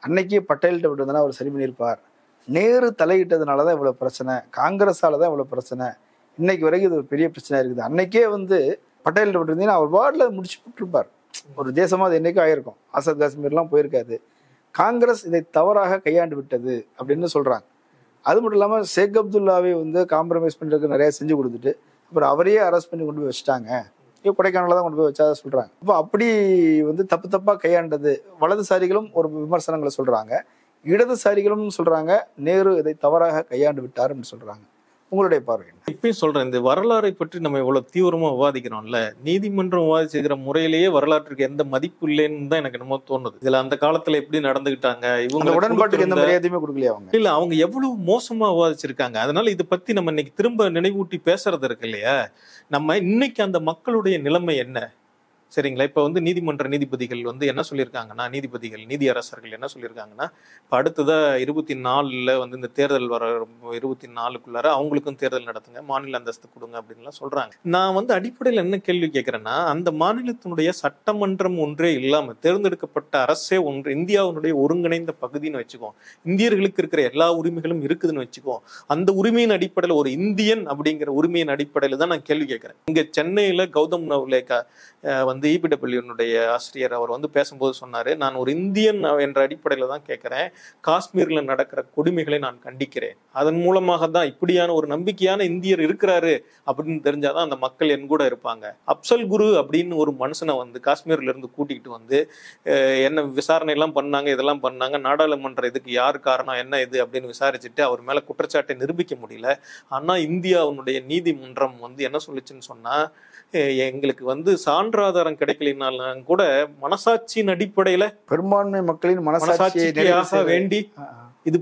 [SPEAKER 2] அன்னைக்கே பட்டேல்கிட்ட விட்டு வந்தா அவர் சரி பண்ணியிருப்பார். நேரு தலையிட்டதுனாலதான் இவ்வளவு பிரச்சனை, காங்கிரஸாலதான் இவ்வளவு பிரச்சனை, இன்னைக்கு வரைக்கும் இது ஒரு பெரிய பிரச்சனை இருக்குது. அன்னைக்கே வந்து பட்டேல்கிட்ட விட்டு இருந்தீங்கன்னா அவர் வார்டில் முடிச்சு விட்டுருப்பார். ஒரு தேசமா அது என்னைக்கும் ஆயிருக்கும். ஆசாத் காஷ்மீர்லாம் போயிருக்காது. காங்கிரஸ் இதை தவறாக கையாண்டு விட்டது அப்படின்னு சொல்றாங்க. அது மட்டும் இல்லாம ஷேக் அப்துல்லாவை வந்து காம்ப்ரமைஸ் பண்றதுக்கு நிறைய செஞ்சு கொடுத்துட்டு அப்புறம் அவரையே அரெஸ்ட் பண்ணி கொண்டு போய் வச்சுட்டாங்க. கொடைக்கானல தான் கொண்டு போய் வச்சா சொல்றாங்க. அப்போ அப்படி வந்து தப்பா கையாண்டது வலதுசாரிகளும் ஒரு விமர்சனங்களை சொல்றாங்க, இடதுசாரிகளும் சொல்றாங்க நேரு இதை தவறாக கையாண்டு விட்டாருன்னு சொல்றாங்க. உங்களுடைய பார்வை என்ன?
[SPEAKER 1] இப்பயும் சொல்றேன், இந்த வரலாறை பற்றி நம்ம இவ்வளவு தீவிரமா விவாதிக்கிறோம்ல, நீதிமன்றம் விவாதிச்சுக்கிற முறையிலேயே வரலாற்றுக்கு எந்த மதிப்பு இல்லைன்னு தான் எனக்கு என்னமோ தோணுது. இதுல அந்த காலத்துல எப்படி நடந்துகிட்டாங்க, இவங்க
[SPEAKER 2] உடன்பாட்டுக்கு எந்த மரியாதையுமே கொடுக்கலையா அவங்க?
[SPEAKER 1] இல்ல, அவங்க எவ்வளவு மோசமா விவாதிச்சிருக்காங்க. அதனால இதை பத்தி நம்ம இன்னைக்கு திரும்ப நினைவூட்டி பேசுறது இருக்கு இல்லையா. நம்ம இன்னைக்கு அந்த மக்களுடைய நிலைமை என்ன, சரிங்களா? இப்ப வந்து நீதிமன்ற நீதிபதிகள் வந்து என்ன சொல்லியிருக்காங்கன்னா, நீதி அரசர்கள் என்ன சொல்லியிருக்காங்கன்னா, இப்ப அடுத்ததா 24ல வந்து இந்த தேர்தல் வர 24க்குள்ளார அவங்களுக்கும் தேர்தல் நடத்துங்க, மாநில அந்தஸ்து கொடுங்க அப்படின்லாம் சொல்றாங்க. நான் வந்து அடிப்படையில் என்ன கேள்வி கேட்கிறேன்னா, அந்த மாநிலத்தினுடைய சட்டமன்றம் ஒன்றே இல்லாம தேர்ந்தெடுக்கப்பட்ட அரசே ஒன்று, இந்தியாவுடைய ஒருங்கிணைந்த பகுதின்னு வச்சுக்கோ, இந்தியர்களுக்கு இருக்கிற எல்லா உரிமைகளும் இருக்குதுன்னு வச்சுக்கோ, அந்த உரிமையின் அடிப்படையில் ஒரு இந்தியன் அப்படிங்கிற உரிமையின் அடிப்படையில் தான் நான் கேள்வி கேட்கிறேன். இங்க சென்னையில கௌதம் நவ்லேகா வந்து இபிடபிள்யூனுடைய ஆசிரியர் அவர் வந்து பேசும்போது சொன்னாரு, நான் ஒரு இந்தியன் என்ற அடிப்படையில தான் கேட்கிறேன், காஷ்மீர்ல நடக்கிற கொடுமைகளை நான் கண்டிக்கிறேன், அதன் மூலமாக தான் இப்படியான ஒரு நம்பிக்கையான இந்தியர் இருக்கிறாரு அப்படின்னு தெரிஞ்சாதான் அந்த மக்கள் என் கூட இருப்பாங்க. அப்சல் குரு அப்படின்னு ஒரு மனுஷனை வந்து காஷ்மீர்ல இருந்து கூட்டிகிட்டு வந்து என்ன விசாரணை எல்லாம் பண்ணாங்க, இதெல்லாம் பண்ணாங்க, நாடாளுமன்ற இதுக்கு யார் காரணம் என்ன இது அப்படின்னு விசாரிச்சுட்டு அவர் மேல குற்றச்சாட்டை நிரூபிக்க முடியல. ஆனா இந்தியாவுடைய நீதிமன்றம் வந்து என்ன சொல்லுச்சுன்னு சொன்னா, எங்களுக்கு வந்து சான்றாதாரம் கிடைக்கலனாலும் கூட மனசாட்சியின் அடிப்படையில
[SPEAKER 2] பெரும்பான்மை மக்களின்
[SPEAKER 1] மனசாட்சியாக வேண்டி இது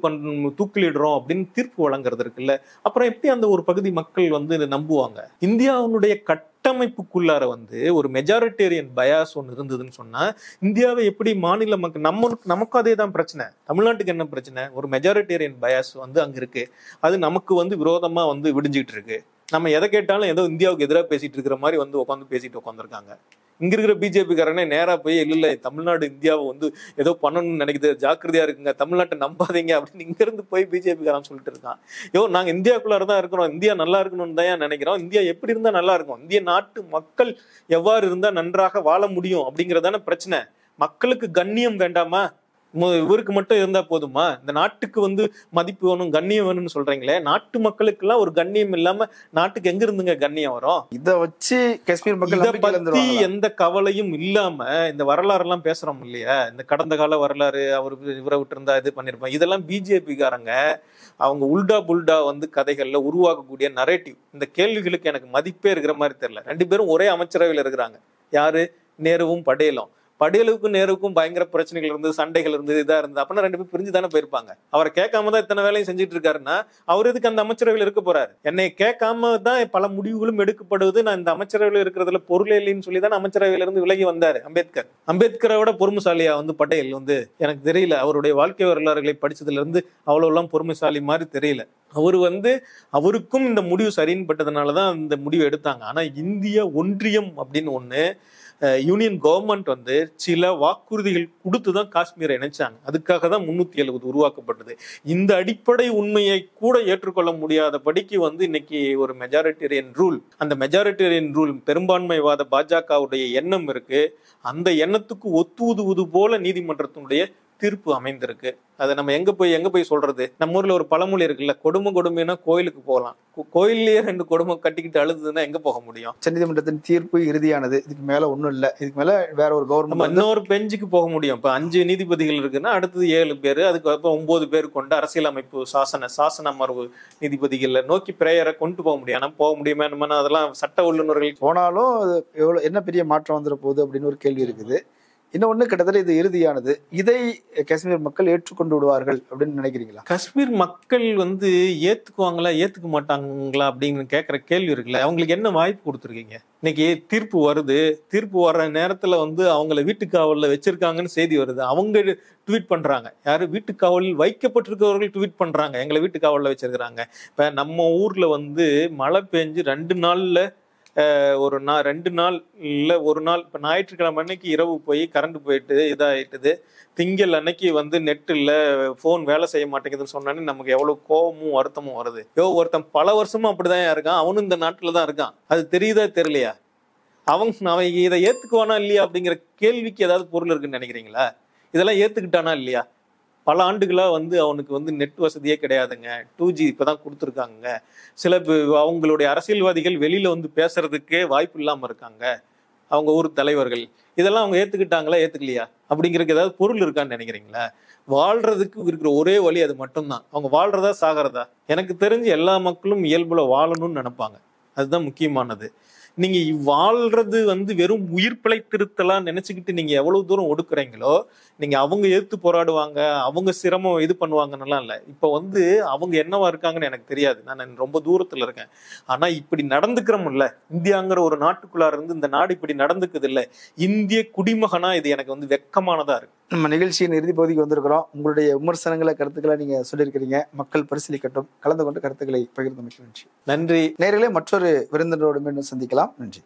[SPEAKER 1] தூக்கிலிடுறோம் அப்படின்னு தீர்ப்பு வழங்குறது இருக்குல்ல. அப்புறம் எப்படி அந்த ஒரு பகுதி மக்கள் வந்து நம்புவாங்க? இந்தியாவுடைய கட்டமைப்புக்குள்ளார வந்து ஒரு மெஜாரிட்டேரியன் பயாஸ் ஒன்று இருந்ததுன்னு சொன்னா, இந்தியாவை எப்படி மாநில மக்கள் நமக்கும் அதே தான் பிரச்சனை. தமிழ்நாட்டுக்கு என்ன பிரச்சனை? ஒரு மெஜாரிட்டேரியன் பயாஸ் வந்து அங்க இருக்கு, அது நமக்கு வந்து விரோதமா வந்து விடிஞ்சிட்டு இருக்கு. நம்ம எதை கேட்டாலும் ஏதோ இந்தியாவுக்கு எதிராக பேசிட்டு இருக்கிற மாதிரி வந்து உட்காந்துருக்காங்க. இங்க இருக்கிற பிஜேபிக்காரனே நேரா போய் இல்ல தமிழ்நாடு இந்தியாவை வந்து ஏதோ பண்ணணும்னு நினைக்குது, ஜாக்கிரதையா இருக்குங்க, தமிழ்நாட்டை நம்பாதீங்க அப்படின்னு இங்க இருந்து போய் பிஜேபிக்காரன் சொல்லிட்டு இருக்கான். நாங்க இந்தியாவுக்குள்ளார தான் இருக்கிறோம், இந்தியா நல்லா இருக்கணும்னு தான் நினைக்கிறோம், இந்தியா எப்படி இருந்தா நல்லா இருக்கும், இந்திய நாட்டு மக்கள் எவ்வாறு இருந்தா நன்றாக வாழ முடியும் அப்படிங்கறதான பிரச்சனை. மக்களுக்கு கண்ணியம் வேண்டாமா? இவருக்கு மட்டும் இருந்தா போதுமா? இந்த நாட்டுக்கு வந்து மதிப்பு வேணும், கண்ணியம் வேணும்னு சொல்றீங்களே, நாட்டு மக்களுக்கு எல்லாம் ஒரு கண்ணியம் இல்லாம நாட்டுக்கு எங்க இருந்துங்க கண்ணியம் வரும்?
[SPEAKER 2] இத வச்சு காஷ்மீர் மக்கள்
[SPEAKER 1] இத பத்தி எந்த கவலையும் இல்லாம இந்த வரலாறு எல்லாம் பேசுறோம் இல்லையா, இந்த கடந்த கால வரலாறு, அவரு இவரை விட்டு இருந்தா இது பண்ணிருப்பாங்க, இதெல்லாம் பிஜேபிக்காரங்க அவங்க உல்டா புல்டா வந்து கதைகள்ல உருவாக்கக்கூடிய நரேட்டிவ். இந்த கேள்விகளுக்கு எனக்கு மதிப்பே இருக்கிற மாதிரி தெரியல. 2 பேரும் ஒரே அமைச்சரவையில் இருக்கிறாங்க. யாரு? நேருவும் படேலும். படேலுக்கும் நேருக்கும் பயங்கர பிரச்சனைகள் இருந்தது, சண்டைகள் இருந்தது, இதா இருந்தது. அப்படின்னா 2 பேரும் பிரிஞ்சு தானே போயிருப்பாங்க. அவரை கேட்காம தான் இத்தனை வேலையும் செஞ்சுட்டு இருக்காருன்னா அவர் எதுக்கு அந்த அமைச்சரவையில் இருக்க போறாரு? என்னை கேட்காம தான் பல முடிவுகளும் எடுக்கப்படுவது, நான் இந்த அமைச்சரவையில் இருக்கிறதுல பொருள் இல்லைன்னு சொல்லி தான் அமைச்சரவையில இருந்து விலகி வந்தாரு அம்பேத்கரை விட பொறுமைசாலியா வந்து பட்டேல் வந்து எனக்கு தெரியல. அவருடைய வாழ்க்கை வரலாறுகளை படிச்சதுல இருந்து அவ்வளவு எல்லாம் பொறுமைசாலி மாதிரி தெரியல. அவரு வந்து அவருக்கும் இந்த முடிவு சரின்னு பட்டதுனாலதான் இந்த முடிவு எடுத்தாங்க. ஆனா இந்திய ஒன்றியம் அப்படின்னு ஒண்ணு, யூனியன் கவர்மெண்ட் வந்து சில வாக்குறுதிகள் கொடுத்துதான் காஷ்மீரை இணைச்சாங்க. அதுக்காக தான் 370 உருவாக்கப்பட்டது. இந்த அடிப்படை உண்மையை கூட ஏற்றுக்கொள்ள முடியாதபடிக்கு வந்து இன்னைக்கு ஒரு மெஜாரிட்டேரியன் ரூல், அந்த மெஜாரிட்டேரியன் ரூல் பெரும்பான்மைவாத பாஜகவுடைய எண்ணம் இருக்கு. அந்த எண்ணத்துக்கு ஒத்துவுதுவது போல நீதிமன்றத்தினுடைய தீர்ப்பு அமைந்திருக்கு. அதை நம்ம எங்க போய் சொல்றது? நம்ம ஊர்ல ஒரு பழமொழி இருக்குல்ல, கொடுமைன்னா கோயிலுக்கு போகலாம், கோயிலே 2 கொடுமை கட்டிக்கிட்டு அழுதுன்னா எங்க போக முடியும்?
[SPEAKER 2] உச்சநீதிமன்றத்தின் தீர்ப்பு இறுதியானது, இதுக்கு மேல ஒண்ணும் இல்ல, இதுக்கு மேல வேற ஒரு கவர்மெண்ட்
[SPEAKER 1] இன்னொரு பெஞ்சுக்கு போக முடியும். இப்ப 5 நீதிபதிகள் இருக்குன்னா அடுத்தது 7 பேரு, அதுக்கப்புறம் 9 பேர் கொண்ட அரசியலமைப்பு சாசன அமர்வு நீதிபதிகள் நோக்கி பிரேயரை கொண்டு போக முடியும். ஆனா போக முடியுமா என்னன்னா அதெல்லாம் சட்ட உள்ளுணர்கள்
[SPEAKER 2] போனாலும் எவ்வளவு என்ன பெரிய மாற்றம் வந்துட போகுது அப்படின்னு ஒரு கேள்வி இருக்குது. இன்னொன்னு கிட்டத்தட்ட இது இறுதியானது. இதை காஷ்மீர் மக்கள் ஏற்றுக்கொண்டு விடுவார்கள் அப்படின்னு நினைக்கிறீங்களா?
[SPEAKER 1] காஷ்மீர் மக்கள் வந்து ஏத்துக்குவாங்களா ஏத்துக்க மாட்டாங்களா அப்படின்னு கேட்குற கேள்வி இருக்குல்ல, அவங்களுக்கு என்ன வாய்ப்பு கொடுத்துருக்கீங்க? இன்னைக்கு தீர்ப்பு வருது, தீர்ப்பு வர்ற நேரத்துல வந்து அவங்கள வீட்டுக்காவல்ல வச்சிருக்காங்கன்னு செய்தி வருது. அவங்க ட்வீட் பண்றாங்க, யாரு வீட்டுக்காவலில் வைக்கப்பட்டிருக்கிறவர்கள் ட்வீட் பண்றாங்க எங்களை வீட்டுக்காவல்ல வச்சிருக்கிறாங்க. இப்ப நம்ம ஊர்ல வந்து மழை பெஞ்சு 2 நாள்ல ஒரு 2 நாள் இல்லை ஒரு நாள், இப்போ ஞாயிற்றுக்கிழமை அன்னைக்கு இரவு போய் கரண்ட் போயிட்டு இதாகிட்டுது, திங்கள் அன்னைக்கு வந்து நெட் இல்லை, ஃபோன் வேலை செய்ய மாட்டேங்குதுன்னு சொன்னானே நமக்கு எவ்வளோ கோபமும் வருத்தமும் வருது. ஒருத்தன் பல வருஷமா அப்படிதான் இருக்கான், அவனும் இந்த நாட்டில் தான் இருக்கான், அது தெரியுதா தெரியலையா? அவன் இதை ஏத்துக்குவானா இல்லையா அப்படிங்கிற கேள்விக்கு ஏதாவது பொருள் இருக்குன்னு நினைக்கிறீங்களா? இதெல்லாம் ஏத்துக்கிட்டானா இல்லையா? பல ஆண்டுகளா வந்து அவனுக்கு வந்து நெட் வசதியே கிடையாதுங்க, 2G இப்பதான் கொடுத்துருக்காங்க, சில அவங்களுடைய அரசியல்வாதிகள் வெளியில வந்து பேசுறதுக்கே வாய்ப்பு இல்லாம இருக்காங்க, அவங்க ஊர் தலைவர்கள். இதெல்லாம் அவங்க ஏத்துக்கிட்டாங்களா ஏத்துக்கலையா அப்படிங்கிறதுக்கு ஏதாவது பொருள் இருக்கான்னு நினைக்கிறீங்களா? வாழ்றதுக்கு இருக்கிற ஒரே வழி அது மட்டும்தான். அவங்க வாழ்றதா சாகிறதா? எனக்கு தெரிஞ்சு எல்லா மக்களும் இயல்புல வாழணும்னு நினைப்பாங்க, அதுதான் முக்கியமானது. நீங்க வாழ்றது வந்து வெறும் உயிர் பிழைத்திருத்தலாம் நினைச்சுக்கிட்டு நீங்க எவ்வளவு தூரம் ஒடுக்குறீங்களோ, நீங்க அவங்க எதிர்த்து போராடுவாங்க, அவங்க சிரமம் இது பண்ணுவாங்கன்னெல்லாம் இல்லை. இப்ப வந்து அவங்க என்னவா இருக்காங்கன்னு எனக்கு தெரியாது, நான் ரொம்ப தூரத்துல இருக்கேன். ஆனா இப்படி நடந்துக்கிறோம்ல, இந்தியாங்கிற ஒரு நாட்டுக்குள்ளார இருந்து இந்த நாடு இப்படி நடந்துக்குது இல்ல, இந்திய குடிமகனா இது எனக்கு வந்து வெட்கமானதா இருக்கு.
[SPEAKER 2] நம்ம நிகழ்ச்சியின் இறுதி பகுதிக்கு வந்திருக்கிறோம். உங்களுடைய விமர்சனங்களை, கருத்துக்களை நீங்க சொல்லியிருக்கிறீங்க. மக்கள் பரிசீலிக்கட்டும். கலந்து கொண்டு கருத்துக்களை பகிர்ந்தமைக்கு நன்றி.
[SPEAKER 1] நன்றி
[SPEAKER 2] நேயர்களே. மற்றொரு விருந்தினரோடு மீண்டும் சந்திக்கலாம். நன்றி.